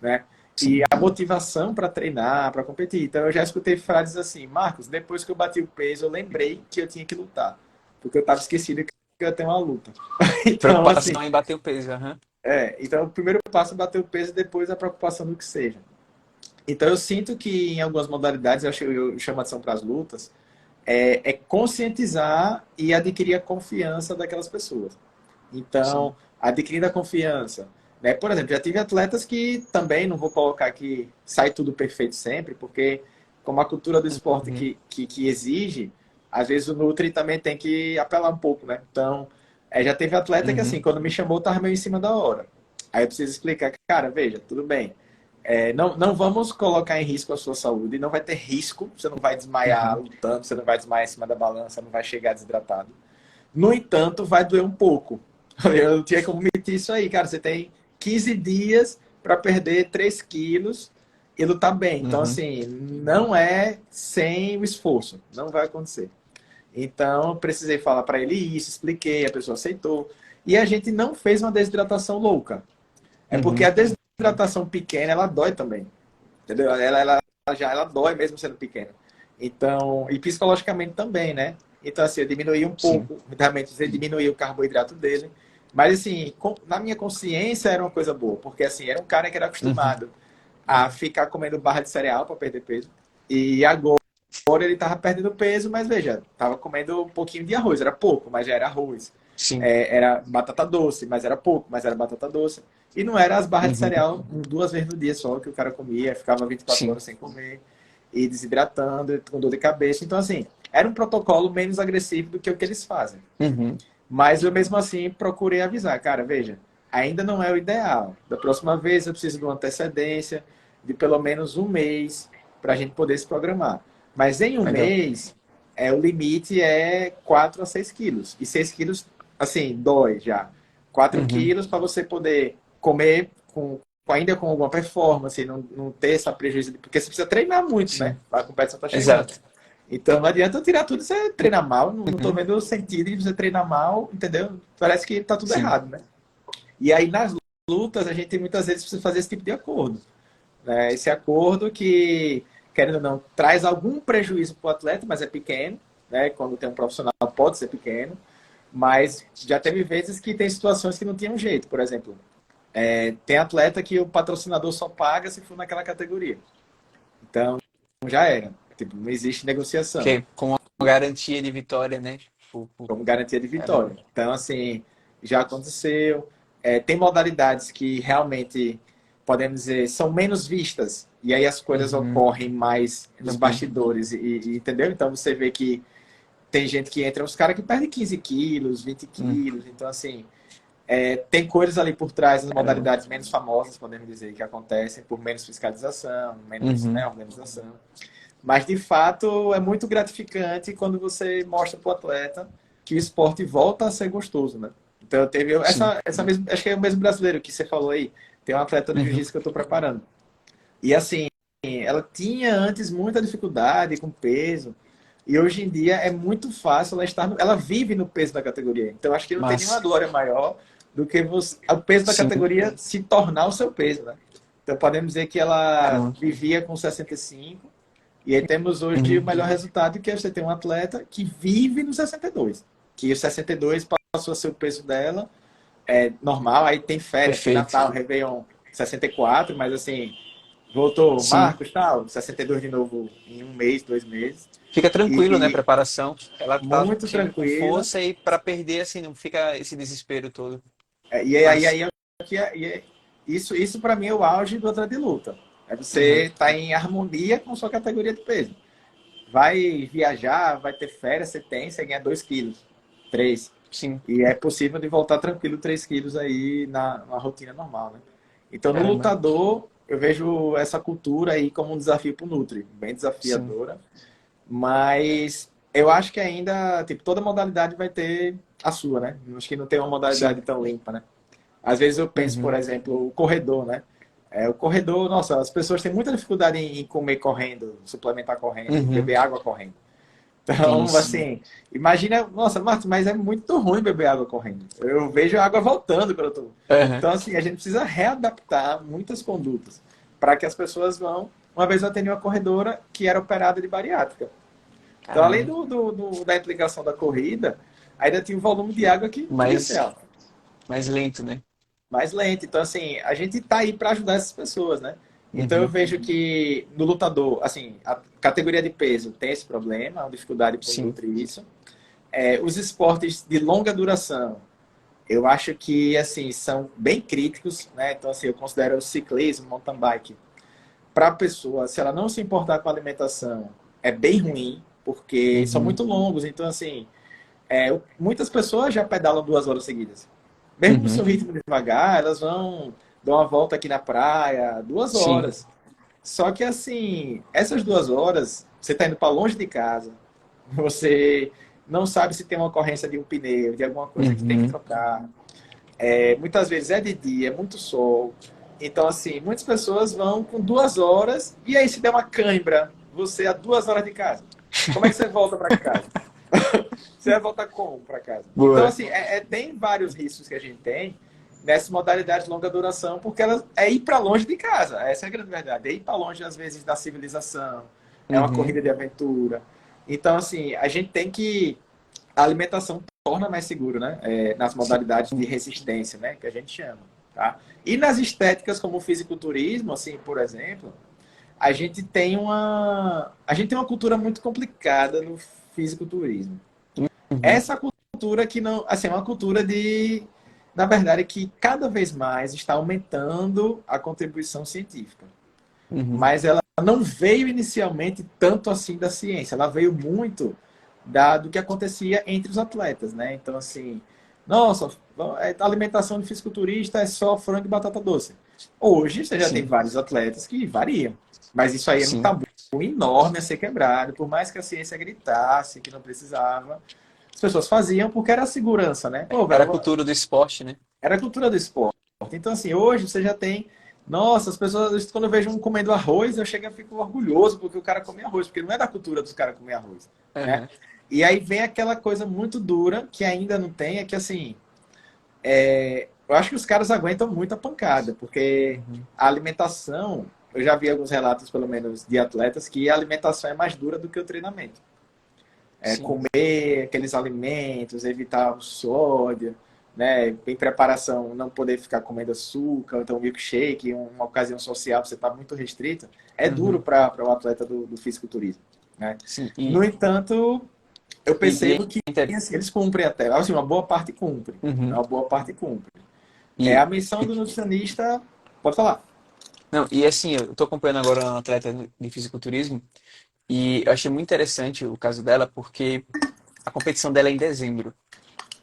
né? E Sim. a motivação para treinar, para competir. Então, eu já escutei frases assim: Marcos, depois que eu bati o peso, eu lembrei que eu tinha que lutar, porque eu estava esquecido que eu ia ter uma luta. Então, assim, Preocupação em bater o peso, aham. então o primeiro passo é bater o peso e depois a preocupação do que seja. Então, eu sinto que em algumas modalidades, eu chamo a atenção para as lutas, é conscientizar e adquirir a confiança daquelas pessoas. Sim. Então, adquirindo a confiança. Né? Por exemplo, já tive atletas que também, não vou colocar que sai tudo perfeito sempre, porque como a cultura do esporte Uhum. que exige, às vezes o Nutri também tem que apelar um pouco, né? Então, já teve atleta que assim, Uhum. quando me chamou, estava meio em cima da hora. Aí eu preciso explicar, cara, veja, tudo bem. Não vamos colocar em risco a sua saúde, não vai ter risco, você não vai desmaiar Uhum. lutando, você não vai desmaiar em cima da balança, não vai chegar desidratado. No entanto, vai doer um pouco. Eu tinha que omitir isso aí, cara. Você tem 15 dias para perder 3 quilos e lutar bem. Então, Uhum. assim, não é sem o esforço. Não vai acontecer. Então, precisei falar para ele isso, expliquei, a pessoa aceitou. E a gente não fez uma desidratação louca. É porque a Uhum. desidratação pequena, ela dói também. Entendeu? Ela dói mesmo sendo pequena. Então, e psicologicamente também, né? Então, assim, eu diminuí um Sim. pouco, realmente, você diminuir o carboidrato dele. Mas, assim, na minha consciência era uma coisa boa, porque, assim, era um cara que era Uhum. acostumado a ficar comendo barra de cereal para perder peso. E agora ele estava perdendo peso, mas veja, estava comendo um pouquinho de arroz, era pouco, mas já era arroz. Sim. Era batata doce, mas era pouco, mas era batata doce. E não era as barras de Uhum. cereal 2 vezes no dia só que o cara comia, ficava 24 Sim. horas sem comer, e desidratando, com dor de cabeça. Então, assim, era um protocolo menos agressivo do que o que eles fazem. Uhum. Mas eu mesmo assim procurei avisar, cara, veja, ainda não é o ideal. Da próxima vez eu preciso de uma antecedência de pelo menos um mês para a gente poder se programar. Mas em um Legal. mês, o limite é 4 a 6 quilos. E 6 quilos, assim, dói já. 4 Uhum. quilos para você poder comer ainda com alguma performance, não ter essa prejuízo. Porque você precisa treinar muito, né? Sim. A competição está chegando. Exato. Então não adianta eu tirar tudo e você treinar mal. Não tô Uhum. vendo o sentido de você treinar mal, entendeu? Parece que tá tudo Sim. errado, né? E aí nas lutas a gente muitas vezes precisa fazer esse tipo de acordo. Né? Esse acordo que, querendo ou não, traz algum prejuízo para o atleta, mas é pequeno. Né? Quando tem um profissional pode ser pequeno. Mas já teve vezes que tem situações que não tinham jeito. Por exemplo, tem atleta que o patrocinador só paga se for naquela categoria. Então já era. Tipo, não existe negociação Que com a garantia de vitória, né? como garantia de Caramba. vitória. Então, assim, já aconteceu. Tem modalidades que realmente, podemos dizer, são menos vistas, e aí as coisas Uhum. ocorrem mais nos Uhum. bastidores, entendeu? Então, você vê que tem gente que entra, uns caras que perdem 15 quilos, 20 Uhum. quilos, então, assim, tem coisas ali por trás das Caramba. modalidades menos famosas, podemos dizer, que acontecem por menos fiscalização, menos, né, Uhum. organização. Mas, de fato, é muito gratificante quando você mostra para o atleta que o esporte volta a ser gostoso, né? Então, teve Sim. essa mesma, acho que é o mesmo brasileiro que você falou aí. Tem uma atleta do Uhum. jiu-jitsu que eu estou preparando. E, assim, ela tinha antes muita dificuldade com peso. E hoje em dia é muito fácil ela estar ela vive no peso da categoria. Então, acho que não tem nenhuma Mas, glória maior do que o peso da sim. categoria se tornar o seu peso, né? Então, podemos dizer que ela Caramba. vivia com 65 e aí temos hoje o Uhum. melhor resultado, que é você ter um atleta que vive no 62. Que o 62 passou a ser o peso dela, normal, aí tem férias, tem Perfeito. Natal, Réveillon 64, mas assim, voltou Sim. Marcos, tal, 62 de novo em um mês, 2 meses. Fica tranquilo, né? E Preparação. Ela tá muito chega com tranquila. força e para perder, assim, não fica esse desespero todo. E aí, Mas, aí isso para mim é o auge do atleta de luta. É uhum. você estar tá em harmonia com sua categoria de peso. Vai viajar, vai ter férias, você tem, você ganha 2 quilos, 3. Sim. E é possível de voltar tranquilo 3 quilos aí na rotina normal, né? Então, no Caramba. lutador, eu vejo essa cultura aí como um desafio para o Nutri, bem Sim. desafiadora, mas eu acho que ainda, tipo, toda modalidade vai ter a sua, né? Acho que não tem uma Sim. modalidade tão limpa, né? Às vezes eu penso, por Uhum. exemplo, o corredor, né? O corredor, nossa, as pessoas têm muita dificuldade em comer correndo, suplementar correndo, Uhum. beber água correndo. Sim, Então, sim. assim, imagina, nossa, Marcos, mas é muito ruim beber água correndo. Eu vejo a água voltando quando eu tô. Aham. Então, assim, a gente precisa readaptar muitas condutas para que as pessoas vão. Uma vez eu atendi uma corredora que era operada de bariátrica. Então, além Caramba. da implicação da corrida, ainda tinha um volume de água que podia ser Mais, alto, mais lento, né? mais lento. Então, assim, a gente está aí para ajudar essas pessoas, né? Então, eu Uhum. vejo que no lutador, assim, a categoria de peso tem esse problema, uma dificuldade para Sim. nutrir isso. Os esportes de longa duração, eu acho que, assim, são bem críticos, né? Então, assim, eu considero o ciclismo, mountain bike, para a pessoa, se ela não se importar com a alimentação, é bem ruim, porque são Uhum. muito longos. Então, assim, muitas pessoas já pedalam 2 horas seguidas. Mesmo no seu Uhum. ritmo devagar, elas vão dar uma volta aqui na praia, duas Sim. horas. Só que, assim, essas 2 horas, você está indo para longe de casa, você não sabe se tem uma ocorrência de um pneu, de alguma coisa que tem que Uhum. trocar. Muitas vezes é de dia, é muito sol. Então, assim, muitas pessoas vão com 2 horas e aí se der uma cãibra, você a 2 horas de casa. Como é que você volta para casa? Você vai voltar como para casa? Então, Boa. assim, tem vários riscos que a gente tem nessas modalidades de longa duração, porque elas é ir para longe de casa. Essa é a grande verdade. É ir para longe, às vezes, da civilização. É uma Uhum. corrida de aventura. Então, assim, a gente tem que. A alimentação torna mais seguro, né? Nas Sim. modalidades de resistência, né? Que a gente chama. Tá? E nas estéticas, como o fisiculturismo, assim, por exemplo, a gente tem uma cultura muito complicada no fisiculturismo. Uhum. Essa cultura que não, assim, é uma cultura de, na verdade, que cada vez mais está aumentando a contribuição científica. Uhum. Mas ela não veio inicialmente tanto assim da ciência, ela veio muito do que acontecia entre os atletas, né? Então, assim, nossa, a alimentação de fisiculturista é só frango e batata doce. Hoje você já tem Sim. vários atletas que variam, mas isso aí era um Sim. tabu enorme a ser quebrado, por mais que a ciência gritasse que não precisava, as pessoas faziam porque era segurança, né? Pô, Era a velho, cultura do esporte, né? era a cultura do esporte. Então, assim, hoje você já tem. Nossa, as pessoas, quando eu vejo um comendo arroz, eu chego e fico orgulhoso porque o cara come arroz, porque não é da cultura dos caras comer arroz, né? Aham. E aí vem aquela coisa muito dura que ainda não tem, é que assim, eu acho que os caras aguentam muito a pancada, porque Uhum. a alimentação, eu já vi alguns relatos, pelo menos, de atletas, que a alimentação é mais dura do que o treinamento. Sim. Comer aqueles alimentos, evitar o sódio, né? Em preparação, não poder ficar comendo açúcar, então milkshake, uma ocasião social, você está muito restrito, é duro Uhum. para o atleta do fisiculturismo, né? Sim. No entanto, eu E percebo que é inter- assim, eles cumprem até, assim, uma boa parte cumpre, Uhum. uma boa parte cumpre. E, A missão do nutricionista, pode falar. não, e assim, eu tô acompanhando agora uma atleta de fisiculturismo e eu achei muito interessante o caso dela porque a competição dela é em dezembro.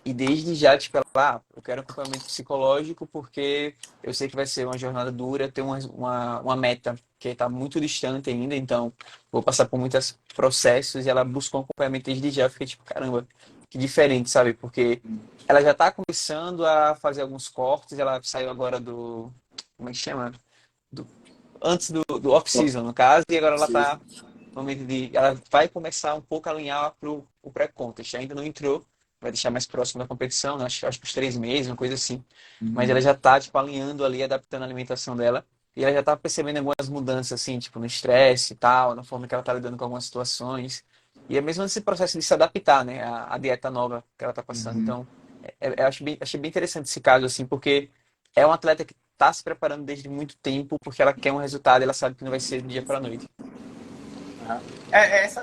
E desde já, tipo, eu quero acompanhamento psicológico porque eu sei que vai ser uma jornada dura, ter uma meta que está muito distante ainda, então vou passar por muitos processos e ela buscou um acompanhamento desde já. Eu fiquei tipo, caramba, que diferente, sabe? Porque ela já está começando a fazer alguns cortes, ela saiu agora do, como é que chama? Do, antes do off-season, no caso, e agora ela está no momento de, ela vai começar um pouco a alinhar para o pré-contest. Ainda não entrou, vai deixar mais próximo da competição, né? Acho que uns 3 meses, uma coisa assim. Mas ela já tá, tipo, alinhando ali, adaptando a alimentação dela. E ela já tá percebendo algumas mudanças, assim, tipo, no estresse e tal, na forma que ela tá lidando com algumas situações. E é mesmo esse processo de se adaptar, né, à dieta nova que ela tá passando. Então, eu achei bem interessante esse caso, assim, porque é uma atleta que tá se preparando desde muito tempo, porque ela quer um resultado e ela sabe que não vai ser do dia para noite. Uhum.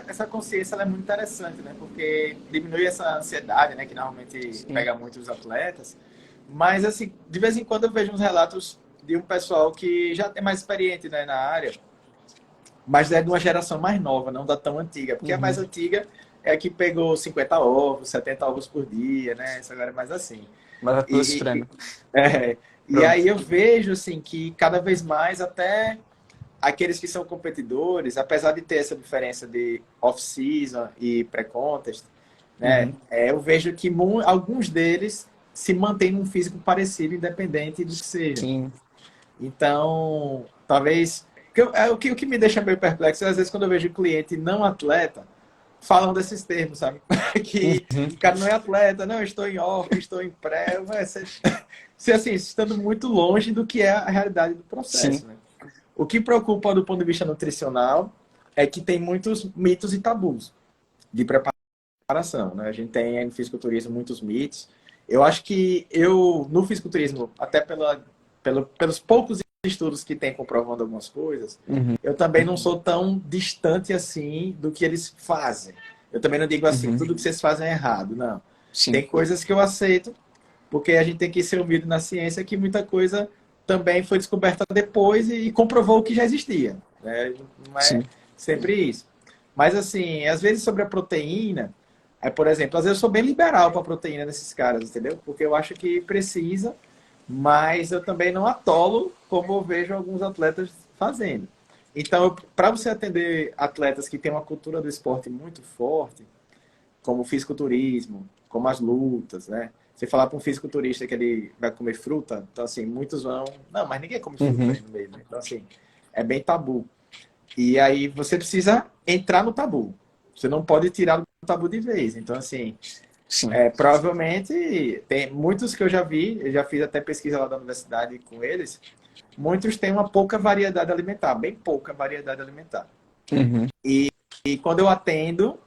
Essa consciência ela é muito interessante, né? Porque diminui essa ansiedade, né? Que normalmente Sim. pega muitos atletas. Mas, assim, de vez em quando eu vejo uns relatos de um pessoal que já é mais experiente, né, na área, mas é de uma geração mais nova, não da tão antiga. Porque a mais Uhum. antiga é a que pegou 50 ovos, 70 ovos por dia, né? Essa agora é mais assim. Mas vai pelos E, frangos. é, e Pronto. aí eu vejo, assim, que cada vez mais até aqueles que são competidores, apesar de ter essa diferença de off-season e pré-contest, né, Uhum. eu vejo que alguns deles se mantêm num físico parecido, independente do que seja. Sim. Então, talvez. O que me deixa meio perplexo é, às vezes, quando eu vejo cliente não atleta falam desses termos, sabe? Que Uhum. o cara não é atleta, não, eu estou em off, estou em pré, vai ser assim, estando muito longe do que é a realidade do Sim. processo, né? O que preocupa do ponto de vista nutricional é que tem muitos mitos e tabus de preparação, né? A gente tem no fisiculturismo muitos mitos. Eu acho que no fisiculturismo, até pelos poucos estudos que tem comprovando algumas coisas, Uhum. eu também não sou tão distante assim do que eles fazem. Eu também não digo assim, Uhum. tudo que vocês fazem é errado, não. Sim. Tem coisas que eu aceito, porque a gente tem que ser humilde na ciência, que muita coisa também foi descoberta depois e comprovou o que já existia, né? Não é Sim. sempre isso. Mas assim, às vezes sobre a proteína, por exemplo, às vezes eu sou bem liberal para a proteína desses caras, entendeu? Porque eu acho que precisa, mas eu também não atolo como eu vejo alguns atletas fazendo. Então, para você atender atletas que têm uma cultura do esporte muito forte, como o fisiculturismo, como as lutas, né? Você falar para um fisiculturista que ele vai comer fruta, então assim, muitos vão, não, mas ninguém come fruta Uhum. aí no meio, né? Então assim, é bem tabu. E aí você precisa entrar no tabu. Você não pode tirar o tabu de vez. Então assim, Sim. provavelmente tem muitos que eu já fiz até pesquisa lá da universidade com eles, muitos têm uma pouca variedade alimentar, bem pouca variedade alimentar. Uhum. E quando eu atendo,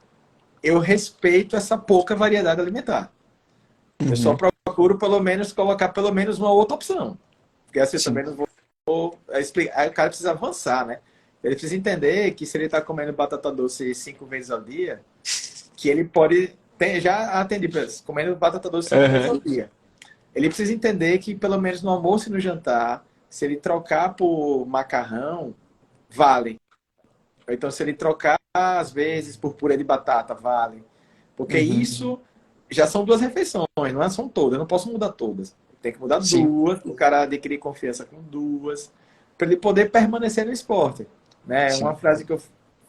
eu respeito essa pouca variedade alimentar. Eu só Uhum. procuro, pelo menos, colocar pelo menos uma outra opção. Porque assim, eu Sim. também não vou explicar. Aí o cara precisa avançar, né? Ele precisa entender que se ele está comendo batata doce 5 vezes ao dia, que ele pode. Já atendi comendo batata doce 5 vezes Uhum. ao dia. Ele precisa entender que pelo menos no almoço e no jantar, se ele trocar por macarrão, vale. Ou então, se ele trocar, às vezes, por purê de batata, vale. Porque Uhum. isso já são 2 refeições, não é? São todas. Eu não posso mudar todas. Tem que mudar Sim. duas, o cara adquirir confiança com duas, para ele poder permanecer no esporte. Né? Uma Sim. frase que eu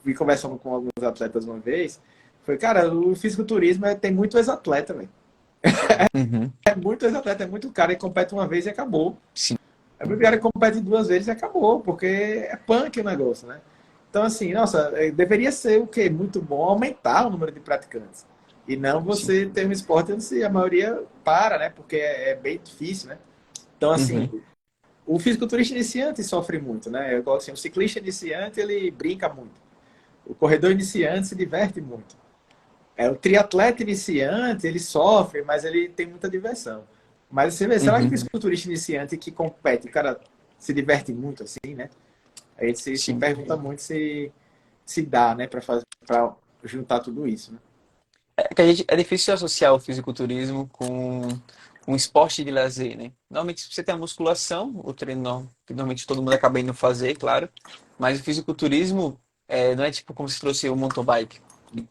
vi conversando com alguns atletas uma vez foi, cara, o fisiculturismo tem muito ex-atleta, velho. Uhum. É muito ex-atleta, é muito cara que compete uma vez e acabou. Sim. É muito cara que compete 2 vezes e acabou, porque é punk o negócio, né? Então, assim, nossa, deveria ser o quê? Muito bom aumentar o número de praticantes. E não Sim. você ter um esporte onde a maioria para, né? Porque é bem difícil, né? Então, assim, Uhum. o fisiculturista iniciante sofre muito, né? Eu gosto assim, o ciclista iniciante, ele brinca muito. O corredor iniciante se diverte muito. O triatleta iniciante, ele sofre, mas ele tem muita diversão. Mas você vê, será que o Uhum. fisiculturista iniciante que compete, o cara se diverte muito assim, né? A gente se Sim. pergunta muito se dá, né, para juntar tudo isso, né? É que é difícil associar o fisiculturismo com um esporte de lazer, né? Normalmente você tem a musculação, o treino que normalmente todo mundo acaba indo fazer, claro. Mas o fisiculturismo não é tipo como se trouxe o mountain bike.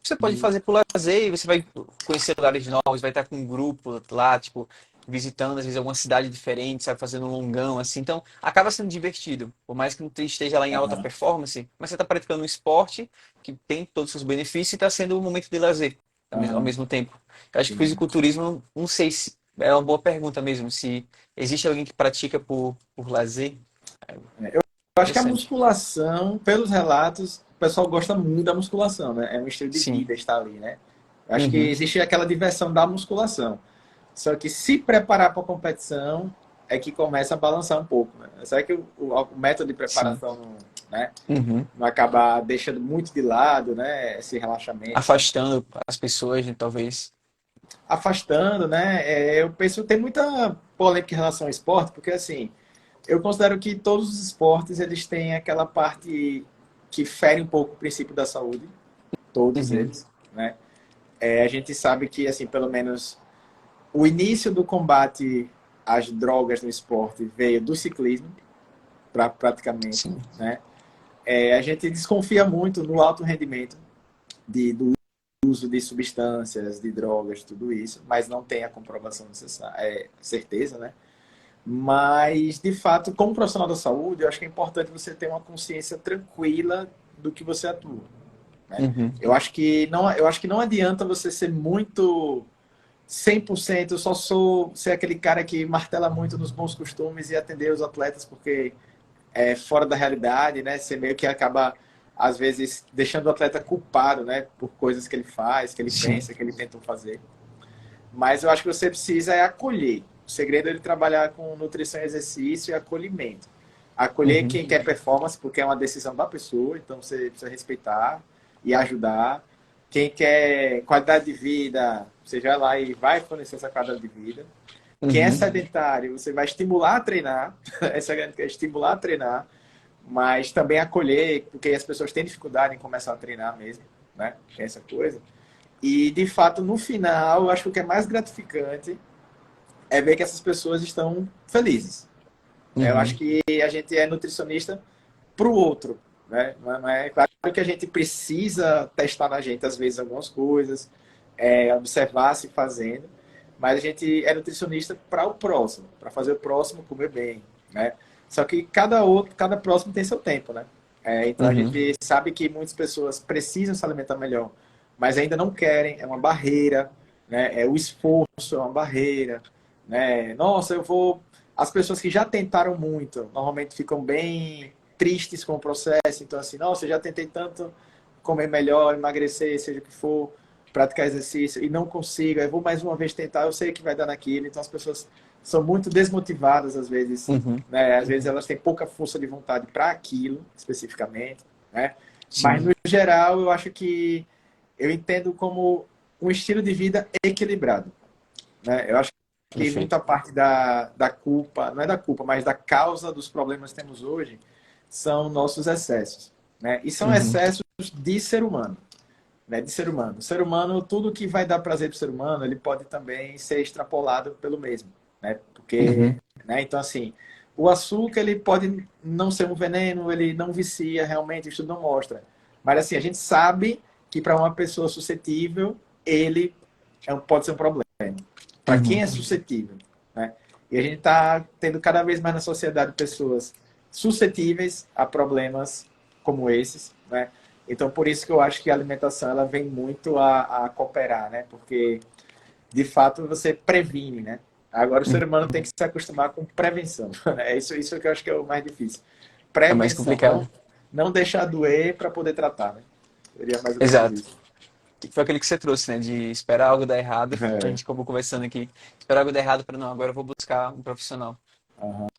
Você pode E, fazer por lazer e você vai conhecer lugares novos, vai estar com um grupo lá, tipo, visitando às vezes alguma cidade diferente, sabe, fazendo um longão, assim. Então, acaba sendo divertido. Por mais que não esteja lá em alta aham, performance, mas você está praticando um esporte que tem todos os seus benefícios e está sendo um momento de lazer ao aham, mesmo tempo. Eu acho que sim. fisiculturismo, não sei se é uma boa pergunta mesmo, se existe alguém que pratica por lazer. É Eu acho que a interessante. musculação, pelos relatos, o pessoal gosta muito da musculação, né? É um estilo de Sim. vida estar ali, né? Eu acho que Uhum. existe aquela diversão da musculação. Só que se preparar para a competição é que começa a balançar um pouco, né? Será que o método de Sim. preparação não, né, Uhum. não acaba deixando muito de lado, né? Esse relaxamento, né? Afastando as pessoas, né, talvez. Afastando, né? Eu penso que tem muita polêmica em relação ao esporte, porque assim, eu considero que todos os esportes eles têm aquela parte que fere um pouco o princípio da saúde, todos Uhum. eles, né? A gente sabe que assim, pelo menos o início do combate às drogas no esporte veio do ciclismo, praticamente, Sim. né? A gente desconfia muito no alto rendimento do uso de substâncias, de drogas, tudo isso, mas não tem a comprovação necessária, certeza, né? Mas, de fato, como profissional da saúde, eu acho que é importante você ter uma consciência tranquila do que você atua, né? Uhum. Eu acho que não adianta você ser muito 100%, eu só sou ser aquele cara que martela muito nos bons costumes e atender os atletas porque é fora da realidade, né? Você meio que acaba às vezes deixando o atleta culpado, né, por coisas que ele faz, que ele Sim. pensa, que ele tentou fazer. Mas eu acho que você precisa é acolher. O segredo é ele trabalhar com nutrição, exercício e acolhimento. Acolher Uhum. quem quer performance, porque é uma decisão da pessoa, então você precisa respeitar e ajudar. Quem quer qualidade de vida, você vai lá e vai fornecer essa qualidade de vida. Quem é Uhum. sedentário, você vai estimular a treinar, essa é a grande questão, estimular a treinar, mas também acolher, porque as pessoas têm dificuldade em começar a treinar mesmo, né? Que é essa coisa. E, de fato, no final, eu acho que o que é mais gratificante é ver que essas pessoas estão felizes. Eu acho Uhum. que a gente é nutricionista para o outro, né? Não é claro que a gente precisa testar na gente, às vezes, algumas coisas, observar se fazendo, mas a gente é nutricionista para o próximo, para fazer o próximo comer bem, né? Só que cada próximo tem seu tempo, né? Então a Uhum. gente sabe que muitas pessoas precisam se alimentar melhor, mas ainda não querem, é uma barreira, né? O esforço é uma barreira, né? Nossa, eu vou. As pessoas que já tentaram muito, normalmente ficam bem tristes com o processo. Então, assim, nossa, eu já tentei tanto comer melhor, emagrecer, seja o que for, praticar exercício, e não consigo. Eu vou mais uma vez tentar, eu sei que vai dar naquilo. Então, as pessoas são muito desmotivadas, às vezes. Uhum. Né? Às vezes, elas têm pouca força de vontade para aquilo, especificamente. Né? Mas, no Sim. geral, eu acho que eu entendo como um estilo de vida equilibrado. Né? Eu acho que Perfeito. muita parte da culpa, não é da culpa, mas da causa dos problemas que temos hoje, são nossos excessos. Né? E são Uhum. excessos de ser humano. Né? De ser humano. O ser humano, tudo que vai dar prazer para o ser humano, ele pode também ser extrapolado pelo mesmo. Né? Porque, Uhum. né? Então, assim, o açúcar, ele pode não ser um veneno, ele não vicia, realmente, isso não mostra. Mas, assim, a gente sabe que para uma pessoa suscetível, ele pode ser um problema para quem Uhum. é suscetível. Né? E a gente está tendo cada vez mais na sociedade pessoas suscetíveis a problemas como esses. Né? Então, por isso que eu acho que a alimentação ela vem muito a cooperar, né? Porque, de fato, você previne. Né? Agora, o ser humano tem que se acostumar com prevenção. É isso que eu acho que é o mais difícil. É mais Prevenção, complicado. não deixar doer para poder tratar. Né? Seria mais ou menos Exato. isso. Que foi aquele que você trouxe, né? De esperar algo dar errado. A É, gente acabou conversando aqui. Esperar algo dar errado para não, agora eu vou buscar um profissional.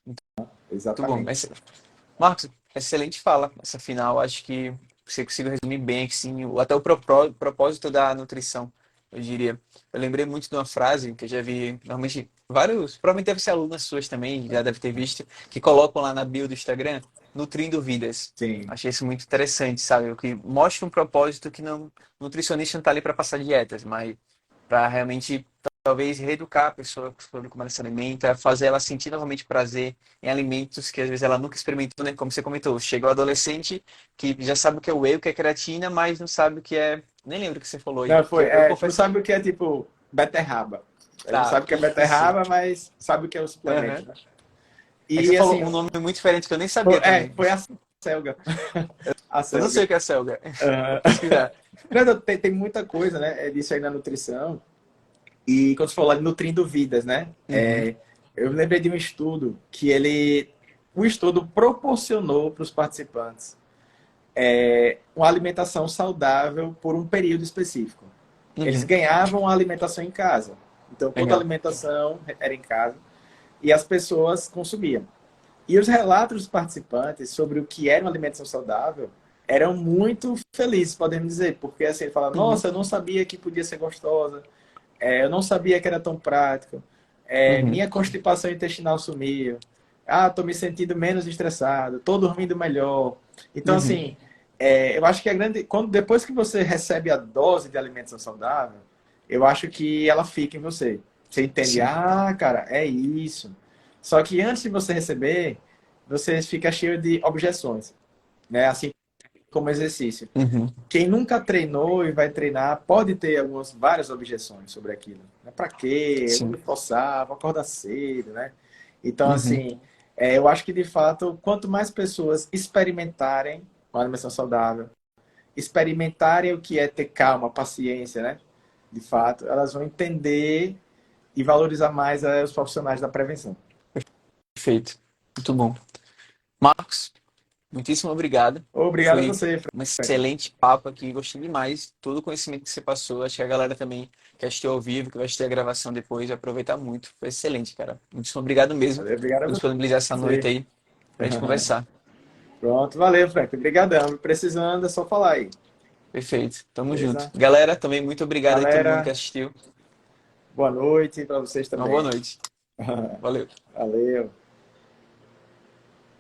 Muito bom. exatamente. Marcos, excelente fala. Essa final, acho que você conseguiu resumir bem, assim, até o propósito da nutrição, eu diria. Eu lembrei muito de uma frase que eu já vi, normalmente, vários, provavelmente deve ser alunas suas também, já deve ter visto, que colocam lá na bio do Instagram, nutrindo vidas. Sim. Achei isso muito interessante, sabe? O que mostra um propósito que não, o nutricionista não está ali para passar dietas, mas para realmente talvez reeducar a pessoa sobre como ela se alimenta, fazer ela sentir novamente prazer em alimentos que às vezes ela nunca experimentou, né? Como você comentou, chega o adolescente que já sabe o que é whey, o que é creatina, mas não sabe o que é. Nem lembro o que você falou aí. Não, Que foi. eu Não confesso que. sabe o que é tipo beterraba. Ele não Tá, sabe o que é isso. beterraba, mas sabe o que é o suplemento, Aham. né? É que você E falou assim, um nome muito diferente que eu nem sabia também. foi a selga. A Eu não sei selga. o que é selga. Ah, Vou pesquisar. não, tem muita coisa, né? Disso aí na nutrição. E quando você falou de nutrindo vidas, né? Uhum, Eu me lembrei de um estudo que ele. O estudo proporcionou para os participantes uma alimentação saudável por um período específico. Eles uhum, ganhavam a alimentação em casa. Então, toda a legal. alimentação era em casa e as pessoas consumiam. E os relatos dos participantes sobre o que era uma alimentação saudável eram muito felizes, podemos dizer, porque assim, ele fala, Uhum, nossa, eu não sabia que podia ser gostosa, eu não sabia que era tão prático, uhum, minha constipação intestinal sumiu, tô me sentindo menos estressado, tô dormindo melhor. Então, uhum. assim, eu acho que a grande. Depois que você recebe a dose de alimentação saudável, eu acho que ela fica em você. Você entende, Sim. cara, é isso. Só que antes de você receber, você fica cheio de objeções, né? Assim como exercício. Uhum, Quem nunca treinou e vai treinar pode ter várias objeções sobre aquilo. Né? Para quê? Eu vou sim. me forçar, vou acordar cedo, né? Então, Uhum, assim, eu acho que de fato, quanto mais pessoas experimentarem uma alimentação saudável, experimentarem o que é ter calma, paciência, né? De fato, elas vão entender e valorizar mais os profissionais da prevenção. perfeito. Muito bom. Marcos, Muitíssimo obrigado. Obrigado a Foi você, um Frank. excelente papo aqui, gostei demais. Todo o conhecimento que você passou. Acho que a galera também que assistiu ao vivo, que vai assistir a gravação depois, vai aproveitar muito. Foi excelente, cara. Muitíssimo obrigado mesmo Valeu, obrigado a por disponibilizar essa noite você. aí pra gente conversar. Pronto, valeu, Frank. Obrigadão. Precisando, é só falar aí. Perfeito. Tamo junto. Beleza? Galera, também muito obrigado aí a todo mundo que Galera, assistiu. boa noite para vocês Uma boa também. noite. Valeu. Valeu.